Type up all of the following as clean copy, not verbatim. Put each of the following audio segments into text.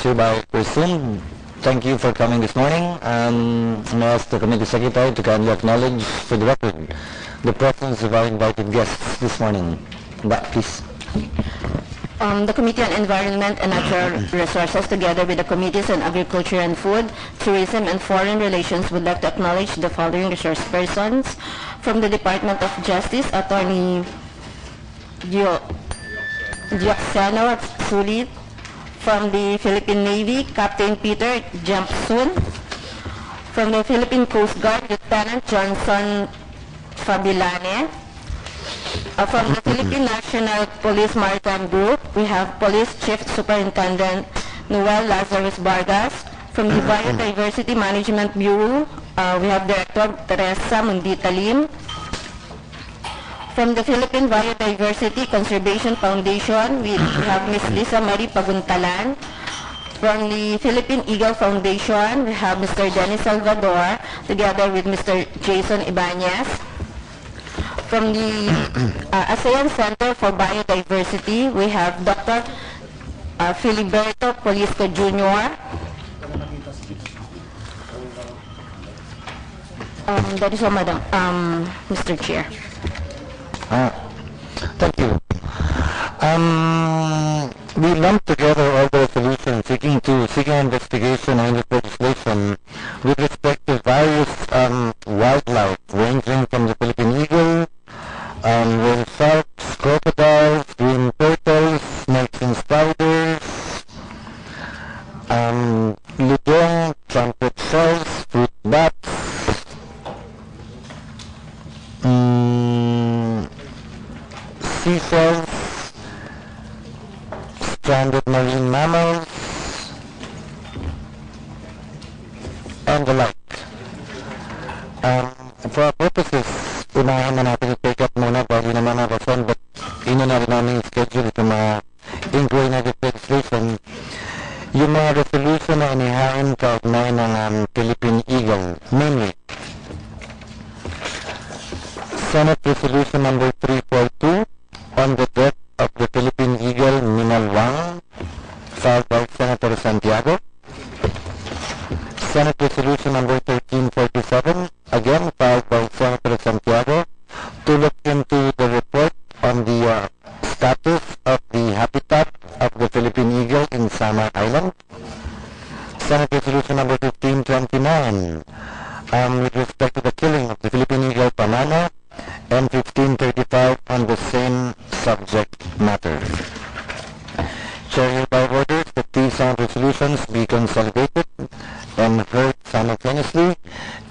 is hereby resumed. Thank you for coming this morning. May I ask the Committee Secretary to kindly acknowledge for the record the presence of our invited guests this morning. Back, please. The Committee on Environment and Natural Resources, together with the Committees on Agriculture and Food, Tourism and Foreign Relations, would like to acknowledge the following resource persons. From the Department of Justice, Attorney Dioxano Sulit. From the Philippine Navy, Captain Peter Jampsun. From the Philippine Coast Guard, Lieutenant Johnson Fabilane. From the Philippine National Police Maritime Group, we have Police Chief Superintendent Noel Lazarus Vargas. From the Biodiversity Management Bureau, we have Director Teresa Mundita Lim. From the Philippine Biodiversity Conservation Foundation, we have Ms. Lisa Marie Paguntalan. From the Philippine Eagle Foundation, we have Mr. Dennis Salvador, together with Mr. Jason Ibanez. From the ASEAN Center for Biodiversity, we have Dr. Filiberto Polisco Jr. That is all, Madam, Mr. Chair. Thank you. We lumped together all the resolutions seeking investigation and legislation with respect to various wildlife, ranging from the Philippine eagle, whale sharks, crocodiles, green turtles, snakes and spiders, ludong, trumpet shells, fruit bats, seashells, stranded marine mammals, and the like. For our purposes, unahan na natin i-take up muna bago naman ang rason, but ino na rin namin schedule itong mga inquiry na legislation. Yung mga resolution na inihain kaugnay ng Philippine Eagle, mainly Senate Resolution number 342 on the death of the Philippine Eagle Minalwang, filed by Senator Santiago. Senate Resolution number 1347, again filed by Senator Santiago, to look into the report on the status of the habitat of the Philippine Eagle in Samar Island. Senate Resolution number 1529, with respect to the killing of the Philippine Eagle Pamana, and 1535 on the same subject matter. Chair hereby orders that these sound resolutions be consolidated and heard simultaneously,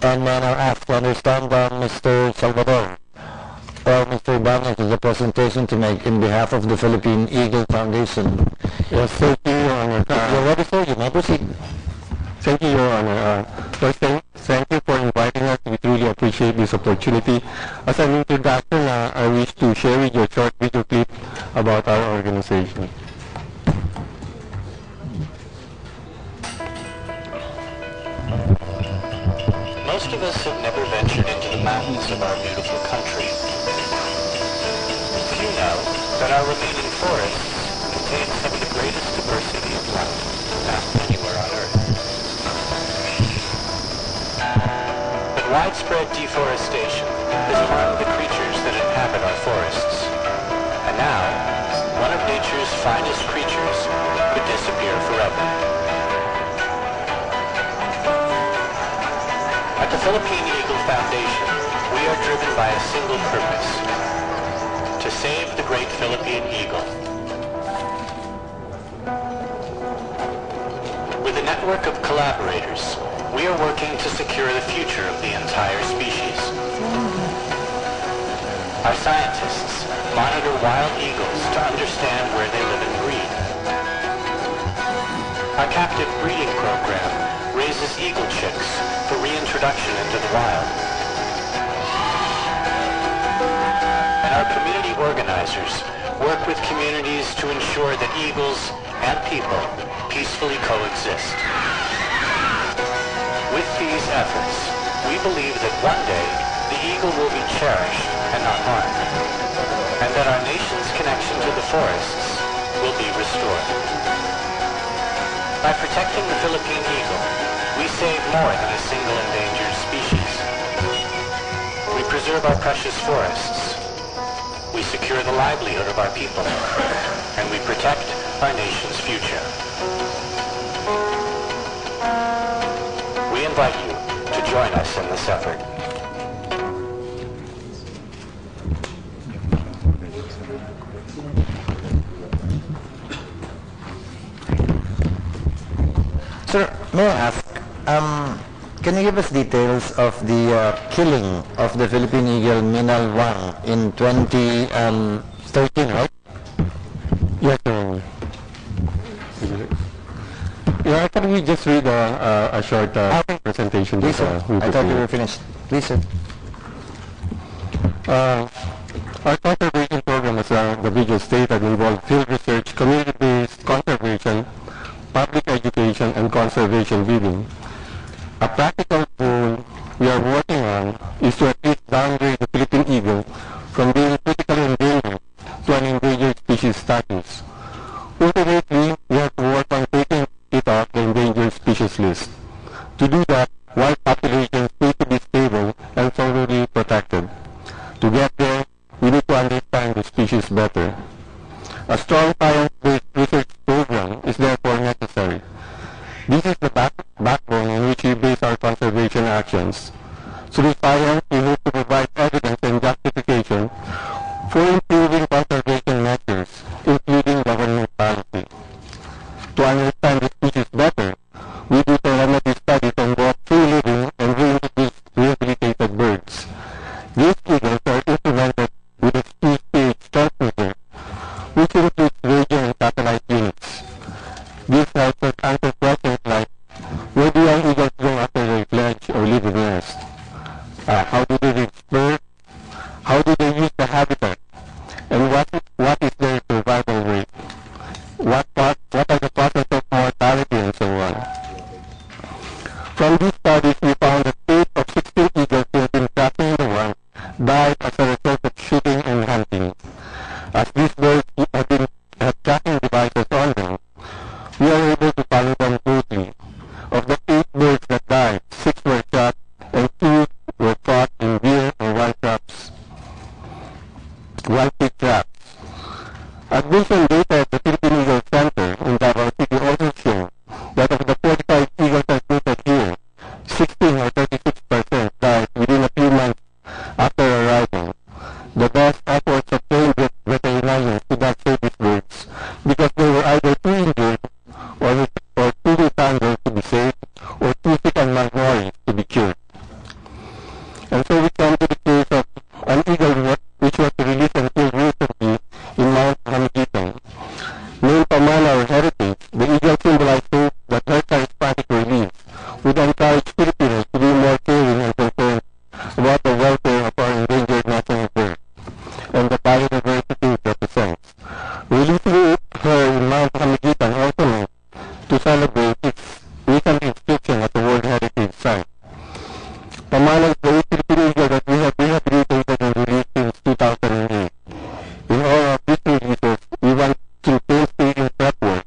and then I'll ask to understand Mr. Salvador or Mr. Ibanez is a presentation to make in behalf of the Philippine Eagle Foundation. Yes, thank you, Your Honor. You're ready, sir? You may proceed. Thank you, Your Honor. First, thank you for inviting us. We truly appreciate this opportunity. As an introduction, I wish to share with you a short video clip about our organization. Most of us have never ventured into the mountains of our beautiful country. Few know that our remaining forests contain some of the greatest diversity of life found anywhere on Earth. But widespread deforestation has harmed the creatures that inhabit our forests. And now, one of nature's finest creatures could disappear forever. At the Philippine Eagle Foundation, we are driven by a single purpose: to save the great Philippine eagle. With a network of collaborators, we are working to secure the future of the entire species. Our scientists monitor wild eagles to understand where they live and breed. Our captive breeding program raises eagle chicks for reintroduction into the wild. And our community organizers work with communities to ensure that eagles and people peacefully coexist. With these efforts, we believe that one day the eagle will be cherished and not harmed, and that our nation's connection to the forests will be restored. By protecting the Philippine eagle, we save more than a single endangered species. We preserve our precious forests. We secure the livelihood of our people, and we protect our nation's future. We invite you to join us in this effort. Sir, may I ask, can you give us details of the killing of the Philippine eagle Minal Wang in 2013, right? Yes, sir. Yeah, can we just read a short presentation? Please, sir. I thought you were finished. Please, sir. Our conservation program, as the video stated, involved field research, community-based conservation, public education, and conservation bidding. A practical goal we are working on is to at least downgrade the Philippine eagle from being critically endangered to an endangered species status. Ultimately, we have to work on taking it off the endangered species list. To do that, wild populations need to be stable and thoroughly protected. To get there, we need to understand the species better. A strong science-based research program is therefore necessary. This is the backbone on which we base our conservation actions. Through science, we hope to provide evidence and justification for improving conservation measures, including government policy. To understand the species better, we do telemetry studies on both free living and rehabilitated birds. These figures are implemented with a two-stage transmitter, which includes radio and satellite units. This helps us answer questions like, where do young eagles go after they fledge or leave the nest? How do they reach birth? How do they use the habitat? And what is their survival rate? What are the causes of mortality and so on? From these studies, we found that 8 of 16 eagles who have been tracking the one died as a result of shooting and hunting. As these birds have tracking devices on them, we are able to follow them closely. Of the 8 birds that died, 6 were shot and 2 were caught in deer or wild-pig traps. Admission data at the Philippine Eagle Center in Davao City also show that of the 45 eagles admitted here, 16 or 36% died within a few months after arrival. The best efforts of trained veterinarians could not save these birds because they were either too injured or too mishandled to be saved or too sick and malnourished to be cured. And so we come to the case of an eagle which was released and killed recently in Mount Hamiguitan. Named Pamana or Heritage, the eagle symbolized hope that her charismatic release would encourage Filipinos to be more caring and concerned about the welfare of our endangered national bird and the biodiversity it represents. Releasing her in Mount Hamiguitan also meant to celebrate its recent inscription at the World Heritage Site. Pamana is the Philippine eagle that we have rehabilitated and released since 2008. In all of these releases, we went through painstaking prep work.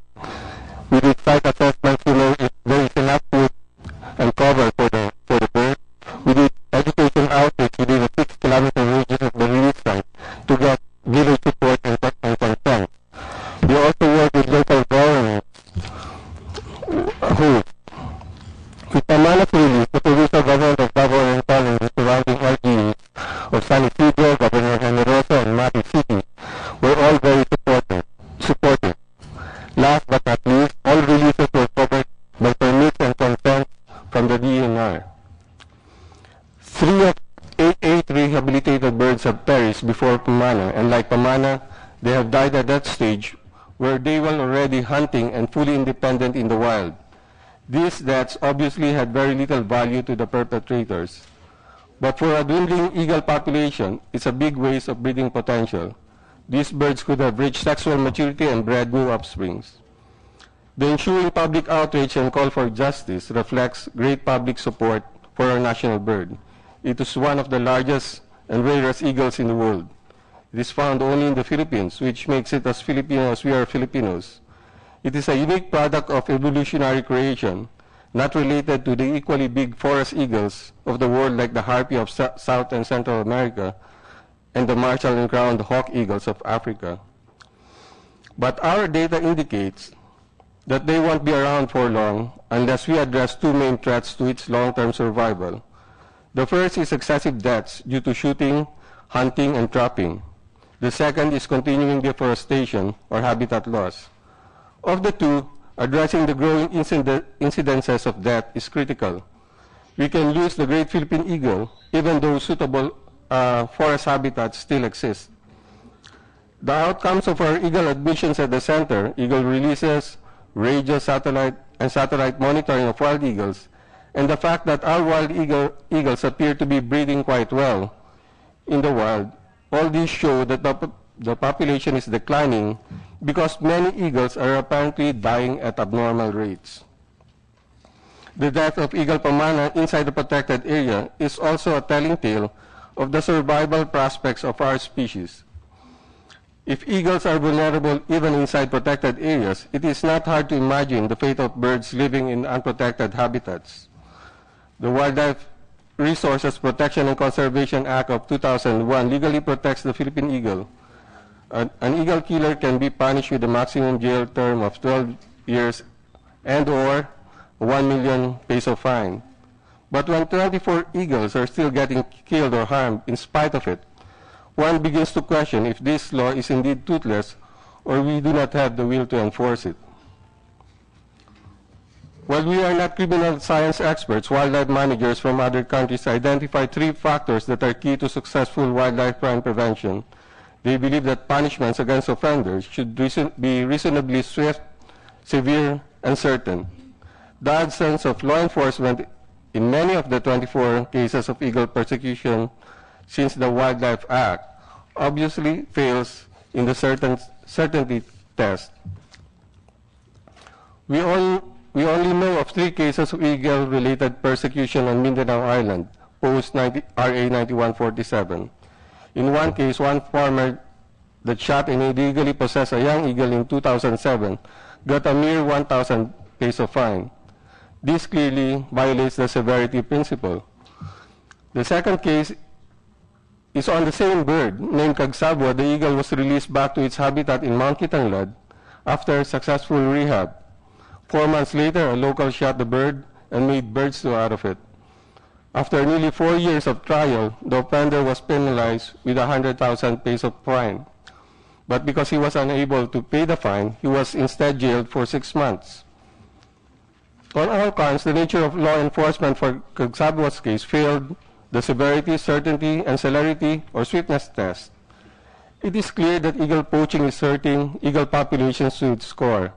We did site assessments to know if there is enough food and cover for the bird. We did education outreach within a 6-kilometer radius of the release site to get village support and consent. We also work with local governments who, with Pamana's release, the provincial government of Davao Oriental and the surrounding LGUs of San Isidro, Governor Generoso, and Mati City were all very supportive. Last but not least, all releases were covered by permits and consent from the DNR. 3 of 8 rehabilitated birds have perished before Pamana, and like Pamana, they have died at that stage where they were already hunting and fully independent in the wild. These deaths obviously had very little value to the perpetrators. But for a dwindling eagle population, it's a big waste of breeding potential. These birds could have reached sexual maturity and bred new offsprings. The ensuing public outrage and call for justice reflects great public support for our national bird. It is one of the largest and rarest eagles in the world. It is found only in the Philippines, which makes it as Filipino as we are Filipinos. It is a unique product of evolutionary creation, not related to the equally big forest eagles of the world like the harpy of South and Central America and the Marshall and crowned hawk eagles of Africa. But our data indicates that they won't be around for long unless we address two main threats to its long-term survival. The first is excessive deaths due to shooting, hunting, and trapping. The second is continuing deforestation or habitat loss. Of the two, addressing the growing incidences of death is critical. We can lose the great Philippine eagle even though suitable forest habitats still exist. The outcomes of our eagle admissions at the center, eagle releases, radio, satellite, and satellite monitoring of wild eagles, and the fact that our wild eagles appear to be breeding quite well in the wild, all these show that the population is declining because many eagles are apparently dying at abnormal rates. The death of eagle pamana inside the protected area is also a telling tale of the survival prospects of our species. If eagles are vulnerable even inside protected areas, it is not hard to imagine the fate of birds living in unprotected habitats. The Wildlife Resources Protection and Conservation Act of 2001 legally protects the Philippine eagle. An eagle killer can be punished with a maximum jail term of 12 years and or 1 million peso fine. But when 24 eagles are still getting killed or harmed in spite of it, one begins to question if this law is indeed toothless or we do not have the will to enforce it. While we are not criminal science experts, wildlife managers from other countries identify three factors that are key to successful wildlife crime prevention. They believe that punishments against offenders should be reasonably swift, severe, and certain. The absence of law enforcement in many of the 24 cases of eagle persecution since the Wildlife Act obviously fails in the certainty test. We only know of 3 cases of eagle-related persecution on Mindanao Island, post-RA 9147. In one case, one farmer that shot and illegally possessed a young eagle in 2007 got a mere 1,000 peso fine. This clearly violates the severity principle. The second case is on the same bird, named Cagsabwa. The eagle was released back to its habitat in Mount Kitanglad after successful rehab. 4 months later, a local shot the bird and made bird stew out of it. After nearly 4 years of trial, the offender was penalized with 100,000 peso fine. But because he was unable to pay the fine, he was instead jailed for 6 months. On all counts, the nature of law enforcement for Cagsabwa's case failed the severity, certainty, and celerity or swiftness test. It is clear that eagle poaching is hurting eagle populations to its core.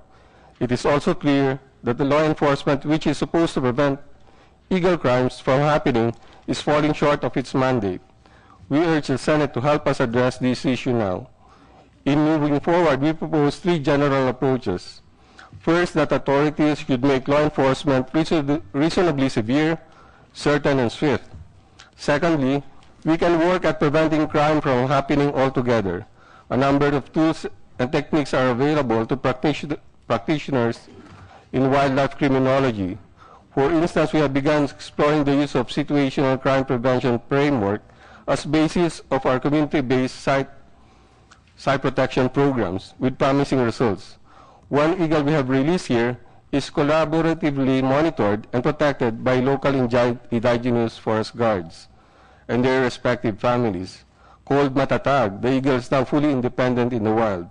It is also clear that the law enforcement which is supposed to prevent eagle crimes from happening is falling short of its mandate. We urge the Senate to help us address this issue now. In moving forward, we propose 3 general approaches. First, that authorities should make law enforcement reasonably severe, certain, and swift. Secondly, we can work at preventing crime from happening altogether. A number of tools and techniques are available to practitioners in wildlife criminology. For instance, we have begun exploring the use of situational crime prevention framework as basis of our community-based site protection programs with promising results. One eagle we have released here is collaboratively monitored and protected by local indigenous forest guards and their respective families. Called Matatag, the eagle is now fully independent in the wild.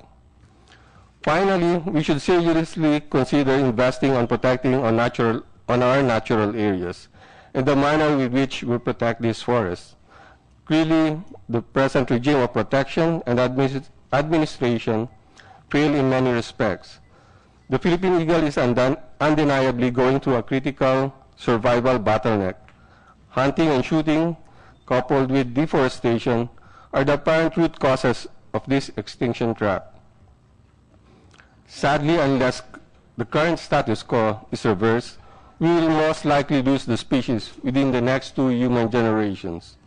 Finally, we should seriously consider investing on protecting on our natural areas and the manner with which we protect these forests. Clearly, the present regime of protection and administration fail in many respects. The Philippine eagle is undeniably going through a critical survival bottleneck. Hunting and shooting, coupled with deforestation, are the apparent root causes of this extinction trap. Sadly, unless the current status quo is reversed, we will most likely lose the species within the next 2 human generations.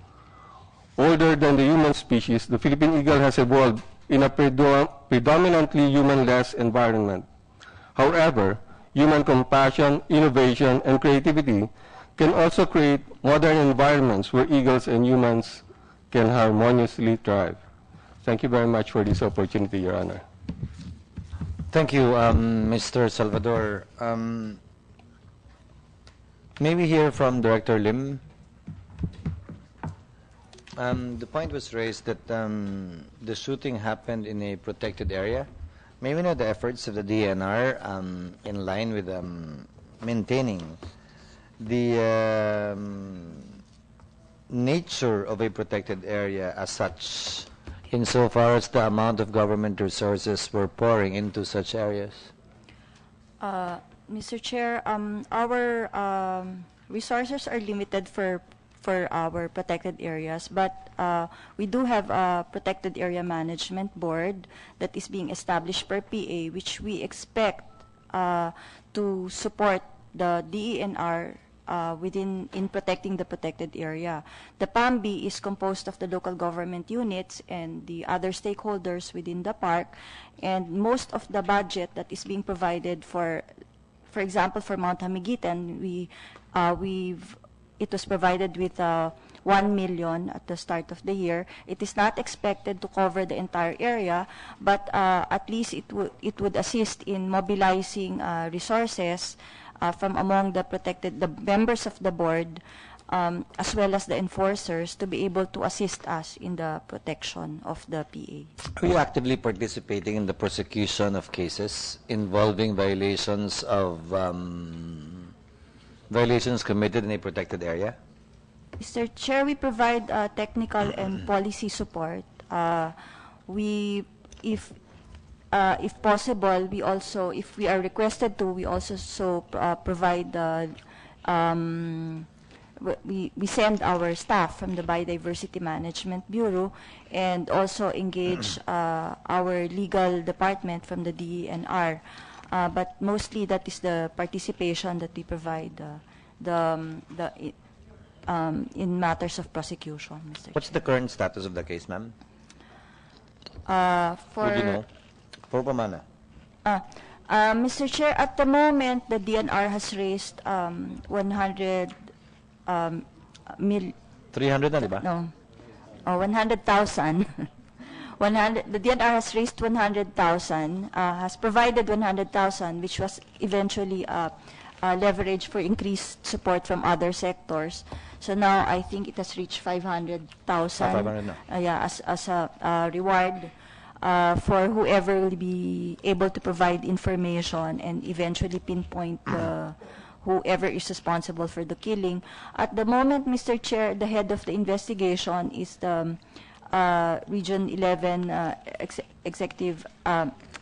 Older than the human species, the Philippine eagle has evolved in a predominantly human-less environment. However, human compassion, innovation, and creativity can also create modern environments where eagles and humans can harmoniously thrive. Thank you very much for this opportunity, Your Honor. Thank you, Mr. Salvador. May we hear from Director Lim? The point was raised that the shooting happened in a protected area. May we know the efforts of the DNR in line with maintaining the nature of a protected area as such, insofar as the amount of government resources we're pouring into such areas? Mr. Chair, our resources are limited for our protected areas, but we do have a protected area management board that is being established per PA, which we expect to support the DENR in protecting the protected area. The PAMB is composed of the local government units and the other stakeholders within the park, and most of the budget that is being provided for example, for Mount Hamiguitan, it was provided with 1 million at the start of the year. It is not expected to cover the entire area, but at least it would assist in mobilizing resources from among the members of the board, as well as the enforcers, to be able to assist us in the protection of the PA. Are you actively participating in the prosecution of cases involving violations committed in a protected area? Mr. Chair, we provide technical and policy support. If possible, if we are requested to, we also provide we send our staff from the Biodiversity Management Bureau and also engage our legal department from the DENR. But mostly that is the participation that we provide in matters of prosecution, Mr. What's the current status of the case, ma'am? For Would you know? For Pamana. Mr. Chair, at the moment, the DNR has raised 100 300 na, di ba? No. 100,000. The DNR has raised 100,000, has provided 100,000, which was eventually leveraged for increased support from other sectors. So now I think it has reached 500,000. 500 na. As a reward for whoever will be able to provide information and eventually pinpoint whoever is responsible for the killing. At the moment, Mr. Chair, the head of the investigation is the Region 11 Executive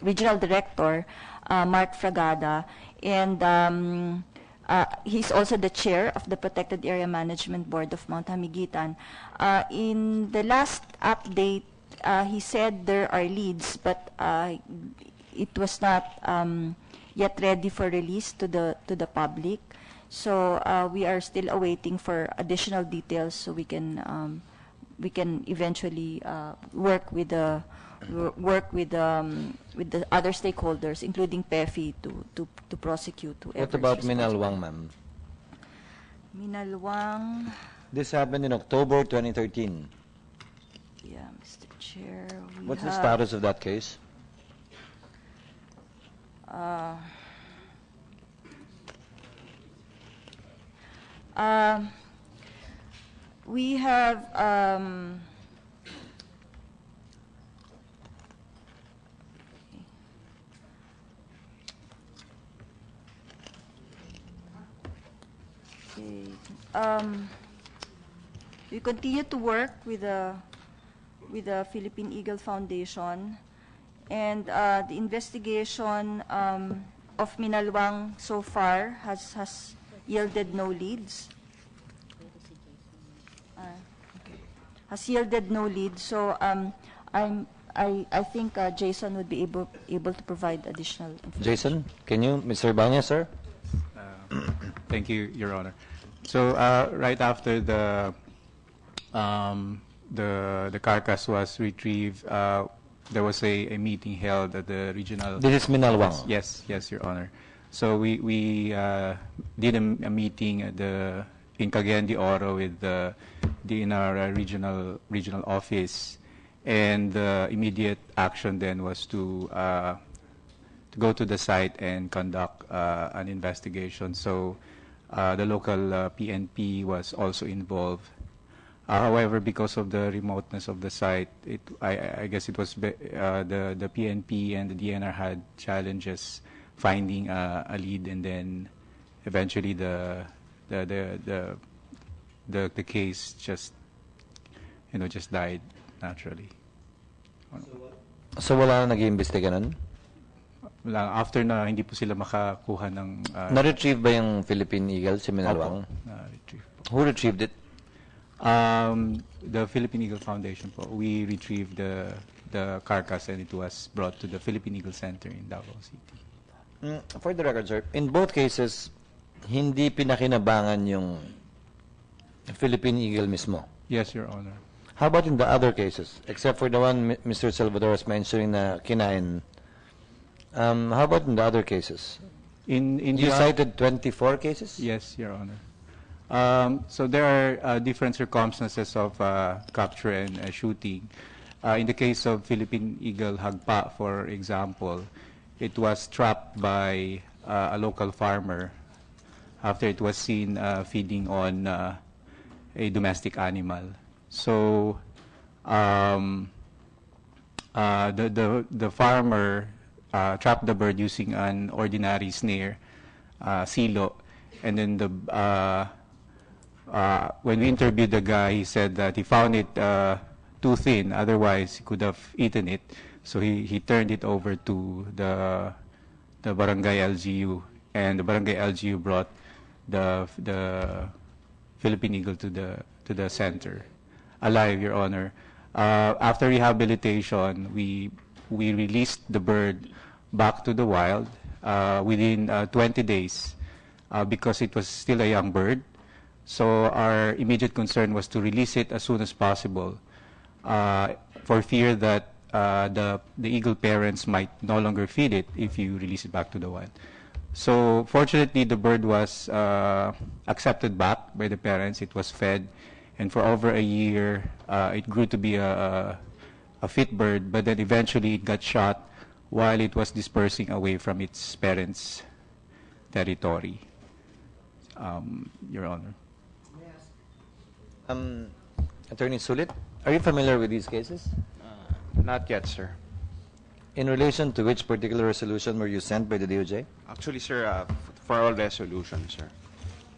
Regional Director, Mark Fragada, and he's also the chair of the Protected Area Management Board of Mount Hamiguitan. In the last update, he said there are leads, but it was not yet ready for release to the public. So we are still awaiting for additional details so we can eventually work with the other stakeholders, including PEFI, to prosecute. What about Minalwang, ma'am? Minalwang. This happened in October 2013. Yeah, Mr. Chair. What's the status of that case? We have we continue to work with the Philippine Eagle Foundation, and the investigation of Minalwang so far has yielded no leads. Has yielded no lead, so I think Jason would be able to provide additional information. Jason, can you, Mr. Banya, sir? Thank you, Your Honor. So right after the carcass was retrieved, there was a meeting held at the regional. This is Minalwang. Yes, Your Honor. So we did a meeting at in Cagayan de Oro with the DNR regional office, and the immediate action then was to go to the site and conduct an investigation. So the local PNP was also involved. However, because of the remoteness of the site, I guess it was the PNP and the DNR had challenges finding a lead, and then eventually the case just died naturally. So wala na nag-iimbestiga nun? After na hindi po sila makakuha ng Na-retrieve ba yung Philippine Eagle, si Minalwang? na-retrieve po. Who retrieved it? The Philippine Eagle Foundation po. We retrieved the carcass, and it was brought to the Philippine Eagle Center in Davao City. For the record, sir, in both cases, hindi pinakinabangan yung Philippine Eagle mismo. Yes, Your Honor. How about in the other cases? Except for the one Mr. Salvador was mentioning na kinain. How about in the other cases? You cited 24 cases? Yes, Your Honor. So there are different circumstances of capture and shooting. In the case of Philippine Eagle Hagpa, for example, it was trapped by a local farmer after it was seen feeding on a domestic animal. So the farmer trapped the bird using an ordinary snare, silo, and then when we interviewed the guy, he said that he found it too thin, otherwise he could have eaten it. So he turned it over to the barangay LGU, and the barangay LGU brought the Philippine Eagle to the center, alive, Your Honor. After rehabilitation, we released the bird back to the wild within 20 days because it was still a young bird. So our immediate concern was to release it as soon as possible for fear that the eagle parents might no longer feed it if you release it back to the wild. So fortunately, the bird was accepted back by the parents. It was fed, and for over a year, it grew to be a fit bird, but then eventually it got shot while it was dispersing away from its parents' territory, Your Honor. Attorney Sulit, are you familiar with these cases? Not yet, sir. In relation to which particular resolution were you sent by the DOJ? Actually, sir, for all resolutions, sir.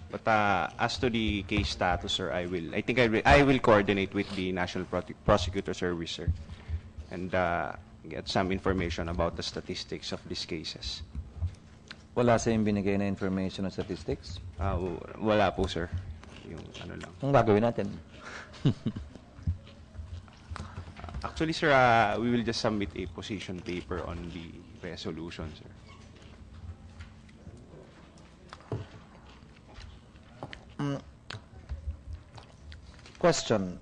But as to the case status, sir, I will coordinate with the National Prosecutor Service, sir, and get some information about the statistics of these cases. Wala sa yung binigay na information o statistics? Wala po, sir. Yung ano lang. Ang gagawin natin? Actually, sir, we will just submit a position paper on the resolution, sir. Question.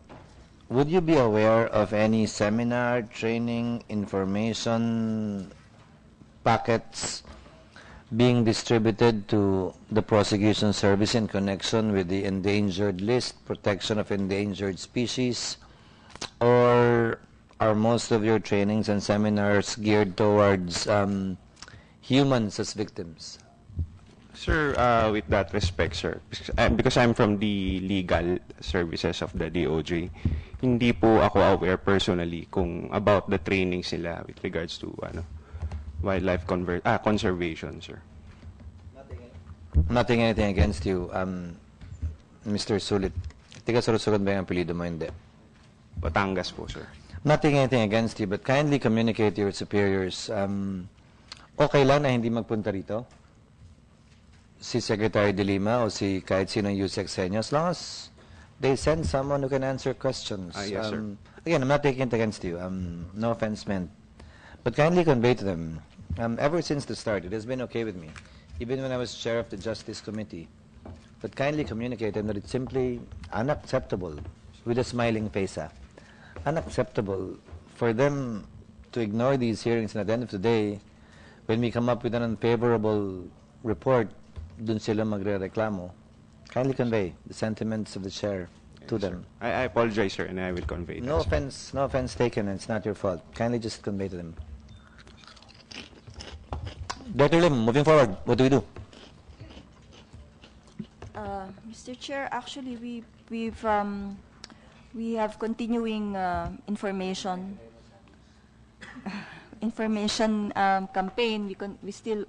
Would you be aware of any seminar, training, information packets being distributed to the prosecution service in connection with the endangered list, protection of endangered species, or are most of your trainings and seminars geared towards humans as victims? Sir, with that respect, sir, because I'm from the legal services of the DOJ, hindi po ako aware personally kung about the training sila with regards to wildlife conservation, sir. Nothing anything against you, Mr. Sulit. Tiga Sorsogon ba yung apelido mo? Hindi. Batangas po, sir. Nothing anything against you, but kindly communicate to your superiors. Okay lang na hindi magpunta rito? Si Secretary De Lima o si kahit sino yung USEC Senyo, as long as they send someone who can answer questions. Yes, sir. Again, I'm not taking it against you. No offense meant. But kindly convey to them, ever since the start, it has been okay with me, even when I was chair of the Justice Committee. But kindly communicate them that it's simply unacceptable, with a smiling face, unacceptable for them to ignore these hearings, and at the end of the day, when we come up with an unfavorable report, dun sila magre-reklamo. Kindly convey the sentiments of the chair to them. I apologize, sir, and I will convey that. No offense taken, and it's not your fault. Kindly just convey to them. Dr. Lim, moving forward, what do we do? Mr. Chair, actually, we have continuing information campaign.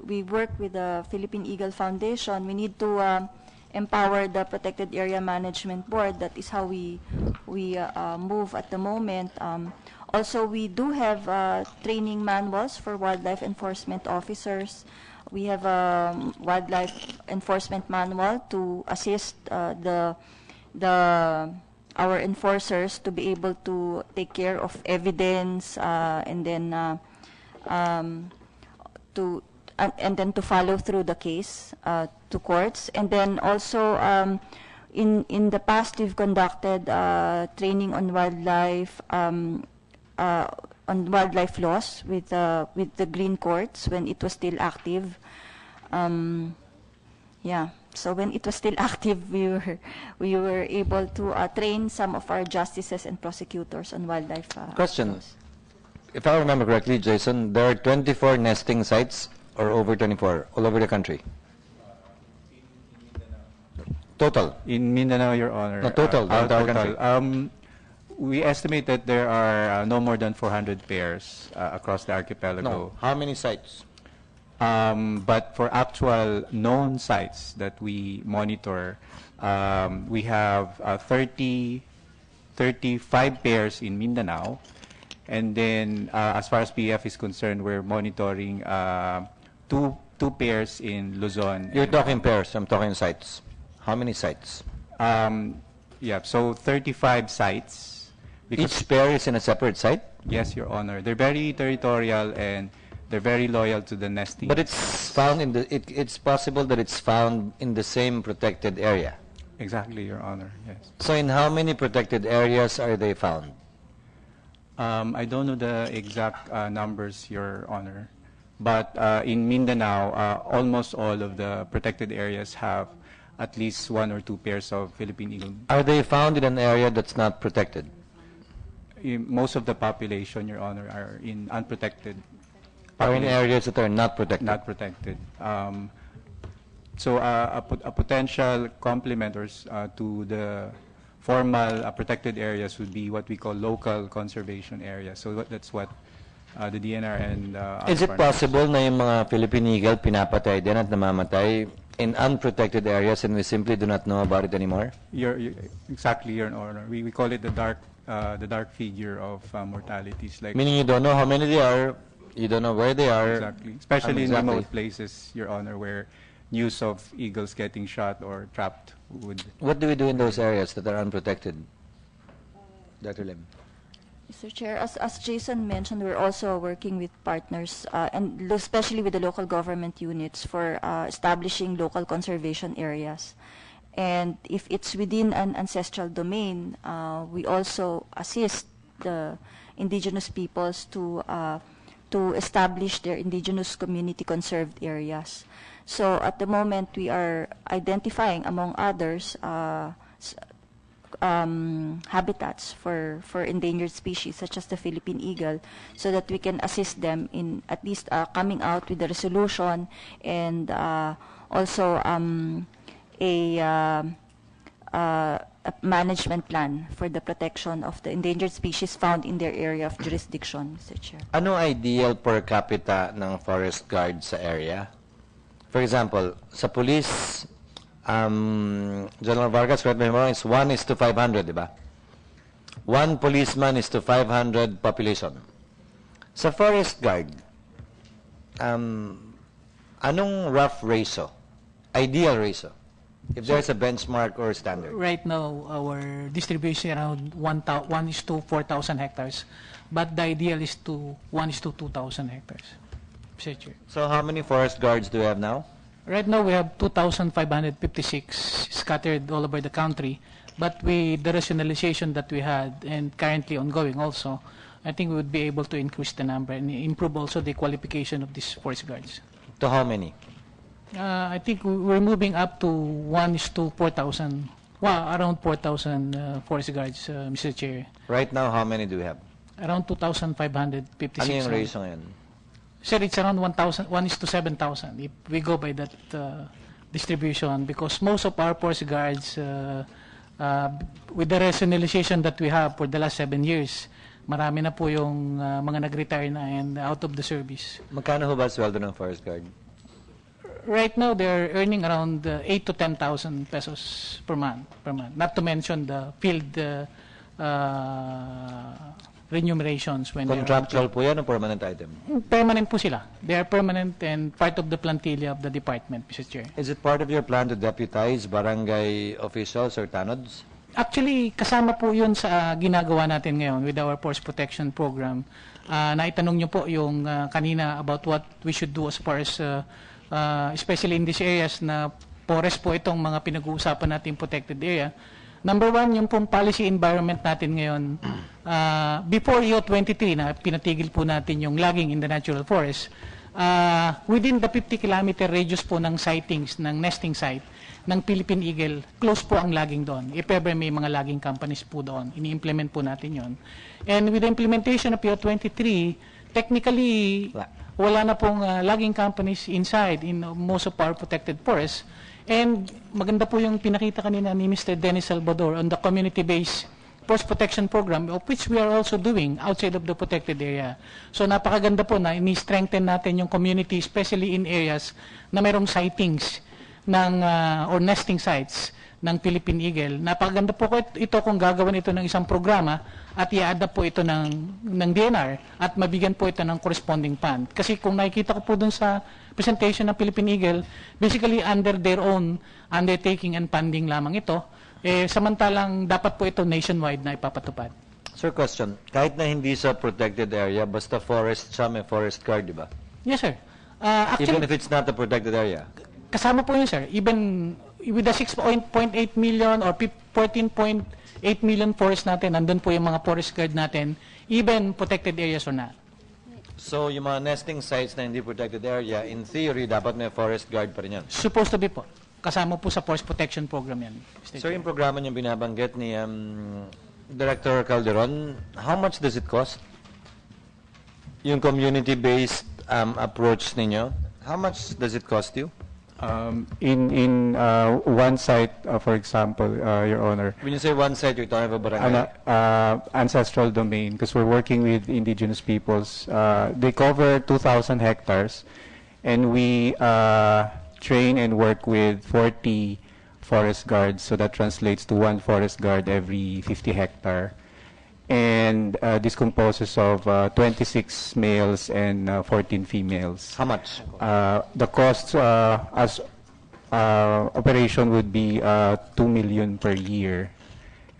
We work with the Philippine Eagle Foundation. We need to empower the Protected Area Management Board. That is how we move at the moment. Also, we do have training manuals for wildlife enforcement officers. We have a wildlife enforcement manual to assist our enforcers to be able to take care of evidence and then to follow through the case to courts. And then also in the past we've conducted training on wildlife laws with the Green Courts when it was still active. Yeah. So when it was still active, we were able to train some of our justices and prosecutors on wildlife. Question. laws. If I remember correctly, Jason, there are 24 nesting sites, or over 24, all over the country. Total. In Mindanao, Your Honor. No, total, the entire country. We estimate that there are no more than 400 pairs across the archipelago. No. How many sites? But for actual known sites that we monitor, we have 35 pairs in Mindanao. And then as far as PF is concerned, we're monitoring two pairs in Luzon. You're talking pairs, I'm talking sites. How many sites? Yeah, so 35 sites. Each pair is in a separate site? Yes, Your Honor. They're very territorial and they're very loyal to the nesting. But it's found in the, it's possible that it's found in the same protected area. Exactly, Your Honor, yes. So in how many protected areas are they found? I don't know the exact numbers, Your Honor. But in Mindanao, almost all of the protected areas have at least 1 or 2 pairs of Philippine eagle. Are they found in an area that's not protected? Most of the population, Your Honor, are in unprotected. Or in areas that are not protected? Not protected. So a potential complement to the formal protected areas would be what we call local conservation areas. So that's what the DNR and Is it possible na yung mga Philippine eagle pinapatay din at namamatay in unprotected areas and we simply do not know about it anymore? Exactly, Your Honor. We call it the dark figure of mortalities. Like meaning you don't know how many they are, you don't know where they are. Exactly. Especially in remote places, Your Honor, where news of eagles getting shot or trapped would... What do we do in those areas that are unprotected? Dr. Lim. Mr. Chair, as Jason mentioned, we're also working with partners, and especially with the local government units for establishing local conservation areas. And if it's within an ancestral domain, we also assist the indigenous peoples to establish their indigenous community conserved areas. So at the moment, we are identifying, among others, habitats for endangered species such as the Philippine eagle, so that we can assist them in at least coming out with a resolution and also a management plan for the protection of the endangered species found in their area of jurisdiction, Mr. Chair. Ano ideal per capita ng forest guard sa area? For example, sa police, General Vargas, correct me if I'm wrong, it's 1:500, di ba? 1 policeman is to 500 population. Sa forest guard, anong rough ratio? Ideal ratio? If there's a benchmark or standard. Right now, our distribution around 1:4,000 hectares, but the ideal is 1:2,000 hectares. So how many forest guards do we have now? Right now, we have 2,556 scattered all over the country, but with the rationalization that we had and currently ongoing also, I think we would be able to increase the number and improve also the qualification of these forest guards. To how many? I think we're moving up to 1:4,000. Well, around 4,000 forest guards, Mr. Chair. Right now, how many do we have? Around 2,556. Ano yung ratio ngayon? Sir, it's around 1:7,000 if we go by that distribution, because most of our forest guards, with the rationalization that we have for the last 7 years, marami na po yung mga nag-retire na and out of the service. Magkano ho ba sweldo ng forest guard? Right now, they're earning around 8 to 10,000 pesos per month. Not to mention the field remunerations. When Contractual po yan o permanent item? Permanent po sila. They are permanent and part of the plantilla of the department, Mr. Chair. Is it part of your plan to deputize barangay officials or tanods? Actually, kasama po yun sa ginagawa natin ngayon with our forest protection program. Naitanong niyo po yung kanina about what we should do as far as especially in these areas na forest po itong mga pinag-uusapan natin protected area. Number one, yung pong policy environment natin ngayon, before EO 23 na pinatigil po natin yung logging in the natural forest, within the 50-kilometer radius po ng sightings, ng nesting site, ng Philippine Eagle, close po ang logging doon. If ever may mga logging companies po doon, ini-implement po natin yon. And with the implementation of EO 23, technically, wala na pong logging companies inside in most of our protected forests. And maganda po yung pinakita kanina ni Mr. Dennis Salvador on the community-based forest protection program, of which we are also doing outside of the protected area. So napakaganda po na ini-strengthen natin yung community, especially in areas na mayroong sightings ng, or nesting sites ng Philippine Eagle. Napakaganda po ito kung gagawin ito ng isang programa at i-adapt po ito ng DNR at mabigyan po ito ng corresponding fund. Kasi kung nakikita ko po dun sa presentation ng Philippine Eagle, basically under their own undertaking and funding lamang ito, samantalang dapat po ito nationwide na ipapatupad. Sir, question. Kahit na hindi sa protected area, basta forest siya, may forest guard, di ba? Yes, sir. Even if it's not a protected area? Kasama po yun, sir. Even with the 6.8 million or 14.8 million forest natin, nandun po yung mga forest guard natin, even protected areas or not. So, yung mga nesting sites na hindi protected area, in theory, dapat may forest guard pa rin yan? Supposed to be po. Kasama po sa forest protection program yan. So, yung programa niyong binabanggit ni Director Calderon, how much does it cost? Yung community-based approach ninyo, how much does it cost you? In one site, for example, Your Honor, When you say one site, you're talking about barangay? ancestral domain, because we're working with indigenous peoples. They cover 2,000 hectares, and we train and work with 40 forest guards, so that translates to one forest guard every 50 hectare. And this composes of 26 males and 14 females. How much? The cost as operation would be 2 million per year,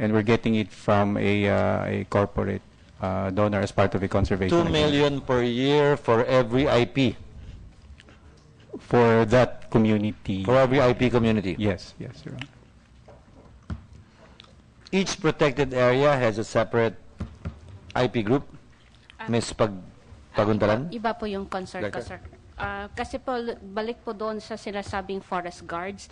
and we're getting it from a corporate donor as part of a conservation 2 million per year for every IP? for that community. For every IP community? Yes, yes, Your Honor. Each protected area has a separate IP group? Miss Paguntalan? Iba po yung concern ko, Director? sir. Kasi po, balik po doon sa sinasabing forest guards.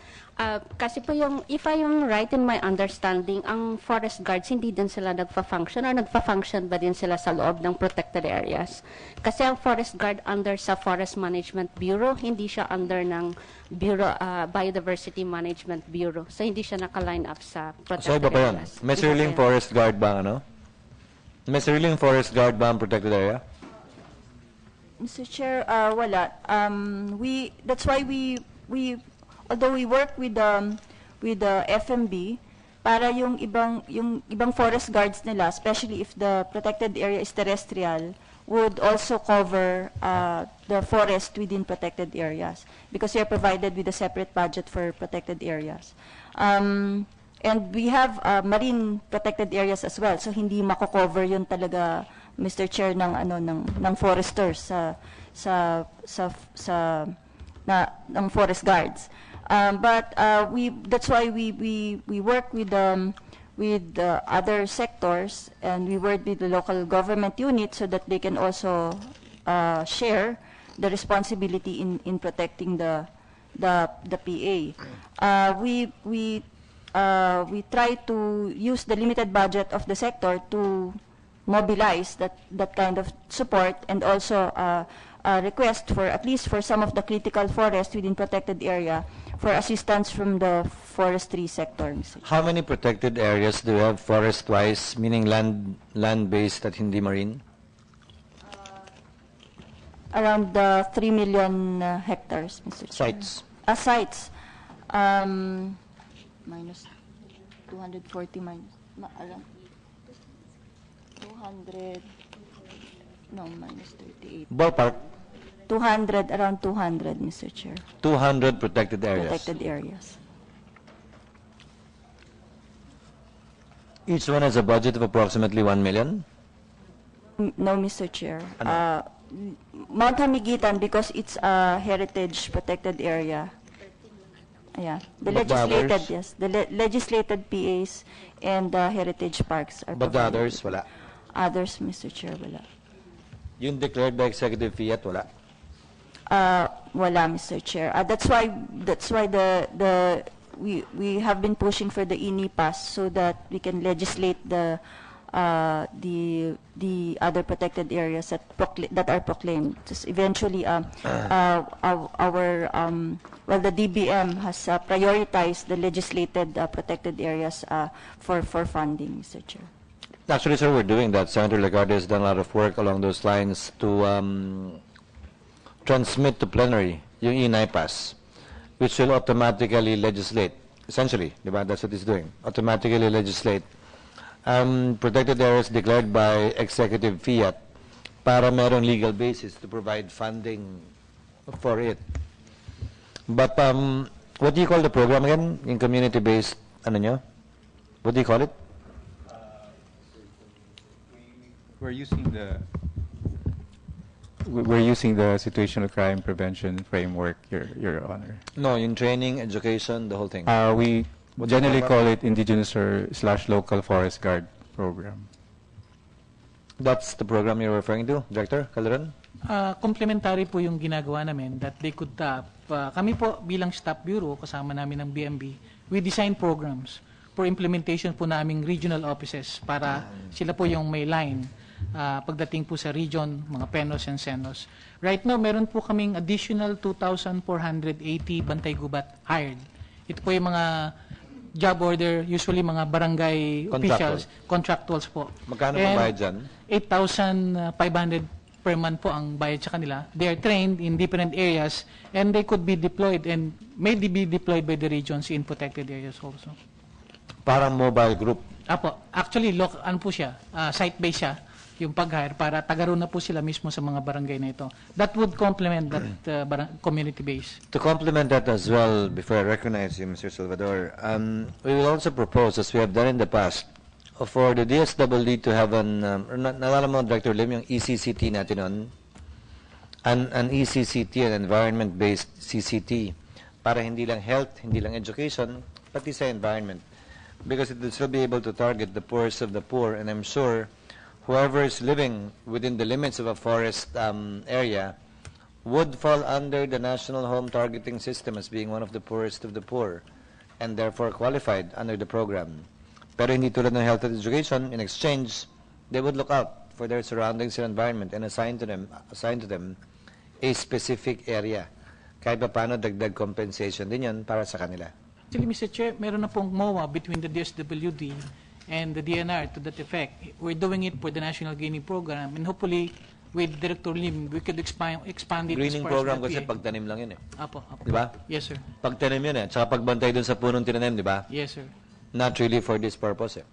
Kasi po yung, if I am right in my understanding, ang forest guards, hindi din sila nagpa-function or nagpa-function ba din sila sa loob ng protected areas? Kasi ang forest guard under sa Forest Management Bureau, hindi siya under ng Bureau, Biodiversity Management Bureau. So hindi siya naka-line up sa So protected iba pa yun? areas. May Iba sariling pa yun. forest guard ba ano? May sariling forest guard ba ang protected area? Mr. Chair, wala. That's why although we work with the FMB, para yung ibang forest guards nila, especially if the protected area is terrestrial, would also cover the forest within protected areas because they are provided with a separate budget for protected areas. And we have marine protected areas as well, so hindi mako-cover yun talaga, Mr. Chair, ng foresters ng forest guards. But that's why we work with with other sectors, and we work with the local government unit so that they can also share the responsibility in protecting the PA. We try to use the limited budget of the sector to mobilize that kind of support, and also request for, at least for some of the critical forests within protected area, for assistance from the forestry sector. Mr. Chair. How many protected areas do you have forest-wise, meaning land-based at hindi marine? Around 3 million hectares, Mr. Chair. Sites? Sites. Minus 240 minus, around 200, no, minus 38. Ballpark, 200, around 200, Mr. Chair. 200 protected areas. Protected areas. Each one has a budget of approximately 1 million? No, Mr. Chair. Mount Hamigitan, because it's a heritage protected area. Yeah, the But the legislated, others? yes, the legislated PAs and the heritage parks are But the provided. others, wala. Others, Mr. Chair, wala. Yung declared by executive fiat, wala. Wala, Mr. Chair. That's why we have been pushing for the NIPAS so that we can legislate the other protected areas that are proclaimed. Just eventually, the DBM has prioritized the legislated protected areas for funding, Mr. Chair. Actually, sir, we're doing that. Senator Lagarde has done a lot of work along those lines to transmit to plenary yung NIPAS, which will automatically legislate. Essentially, diba? That's what it's doing. Automatically legislate protected areas declared by executive fiat para merong legal basis to provide funding for it. But what do you call the program again? In community-based, ano nyo? What do you call it? We're using the situational crime prevention framework, Your Honor. No, in training, education, the whole thing. We generally call it indigenous or / local forest guard program. That's the program you're referring to, Director Calderon? Complementary po yung ginagawa namin that they could tap. Kami po bilang staff bureau, kasama namin ng BMB, we design programs for implementation po naming regional offices para sila po yung may line pagdating po sa region, mga PENOS and SENOS. Right now, meron po kaming additional 2,480 bantay gubat hired. Ito po yung mga job order, usually mga barangay officials, contractuals po. Magkano po bayad dyan? 8,500 per month po ang bayad sa kanila. They are trained in different areas and they could be deployed and may be deployed by the regions in protected areas also. Parang mobile group. Apo, actually, ano po siya, site-based siya, yung pag-hire para tagaroon na po sila mismo sa mga barangay na ito. That would complement that community base. To complement that as well, before I recognize you, Mr. Salvador, we will also propose, as we have done in the past, for the DSWD to have nalala mo, Director Lim, yung ECCT natin nun, an ECCT, an environment-based CCT, para hindi lang health, hindi lang education, pati sa environment. Because it will still be able to target the poorest of the poor, and I'm sure whoever is living within the limits of a forest area would fall under the National Home Targeting System as being one of the poorest of the poor, and therefore qualified under the program. Pero hindi tulad ng health and education, in exchange, they would look out for their surroundings and environment and assign to them a specific area. Kahit pa paano, dagdag compensation din yun para sa kanila. Actually, Mr. Chair, meron na pong MOA between the DSWD and the DNR to that effect. We're doing it for the National Greening Program, and hopefully, with Director Lim, we could expand it. Greening as far program as kasi the PA. pagtanim lang yun eh. Apo. Di ba? Yes, sir. Pagtanim yun eh. Tsaka pagbantay dun sa punong tinanim, di ba? Yes, sir. Not really for this purpose eh.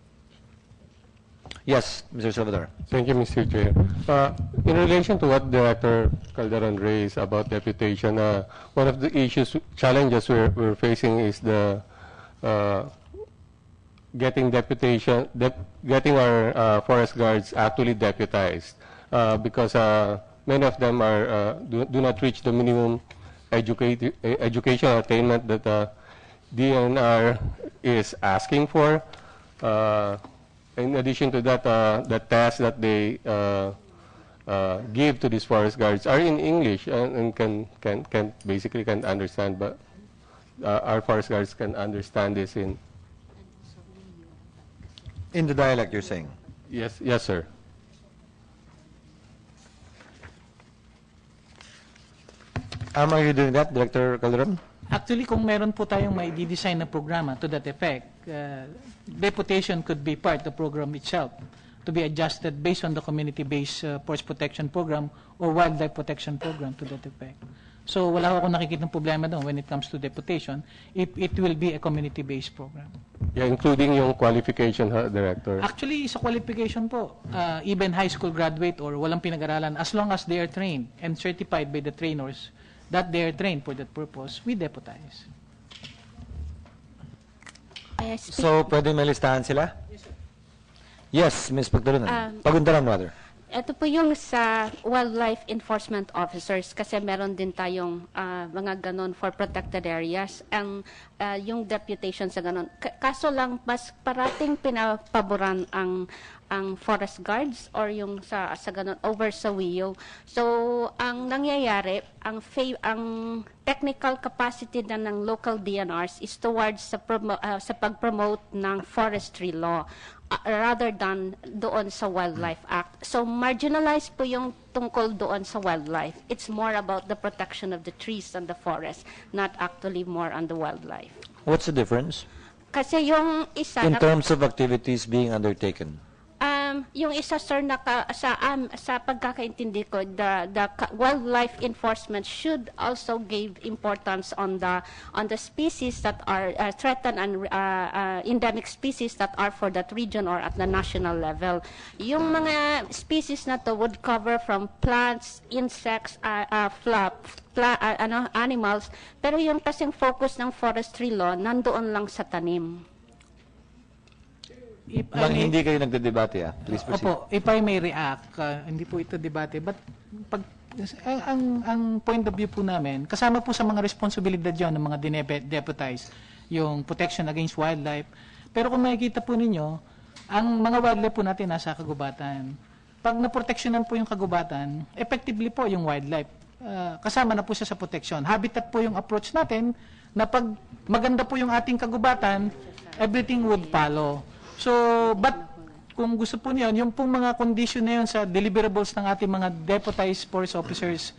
Yes, Mr. Salvador. Thank you, Mr. Chair. In relation to what Director Calderon raised about deputation, one of the challenges we're facing is the getting our forest guards actually deputized, because many of them do not reach the minimum educational attainment that DNR is asking for. In addition to that, the tasks that they give to these forest guards are in English and can basically can understand, but our forest guards can understand this in. In the dialect, you're saying? Yes, sir. Are you doing that, Director Calderon? Actually, kung meron po tayong may design na programa to that effect, deputation could be part of the program itself to be adjusted based on the community-based forest protection program or wildlife protection program to that effect. So wala akong nakikita ng problema doon when it comes to deputation if it will be a community-based program. Yeah, including yung qualification, Director. Actually, sa qualification po, even high school graduate or walang pinag-aralan, as long as they are trained and certified by the trainers that they are trained for that purpose, we deputize. So, pwede may listahan sila? Yes, Ms. Pagdalunan. Pagundaran, rather. Ito po yung sa wildlife enforcement officers kasi meron din tayong mga ganon for protected areas. Ang yung deputation sa ganon. Kaso lang mas parating pinapaboran ang forest guards or yung sa ganon over sa WIO. So ang nangyayari, ang technical capacity na ng local DNRs is towards sa pag-promote ng forestry law rather than doon sa Wildlife Act. So marginalized po yung tungkol doon sa wildlife. It's more about the protection of the trees and the forest, not actually more on the wildlife. What's the difference? Kasi yung isa In terms of activities being undertaken? Yung isa sir sa pagkakaintindi ko, the wildlife enforcement should also give importance on the species that are threatened and endemic species that are for that region or at the national level. Yung mga species na to would cover from plants, insects, animals, pero yung kasing focus ng forestry law nandoon lang sa tanim. Hindi kayo nagdedebate, please proceed. Opo, if I may react, hindi po ito debate, but ang point of view po namin, kasama po sa mga responsibilidad yun ng mga dineputize, yung protection against wildlife. Pero kung makikita po ninyo, ang mga wildlife po natin nasa kagubatan. Pag naproteksyonan po yung kagubatan, effectively po yung wildlife. Kasama na po siya sa protection. Habitat po yung approach natin na pag maganda po yung ating kagubatan, everything would follow. So, but kung gusto po niyo, yung pong mga condition na yun sa deliverables ng ating mga deputized forest officers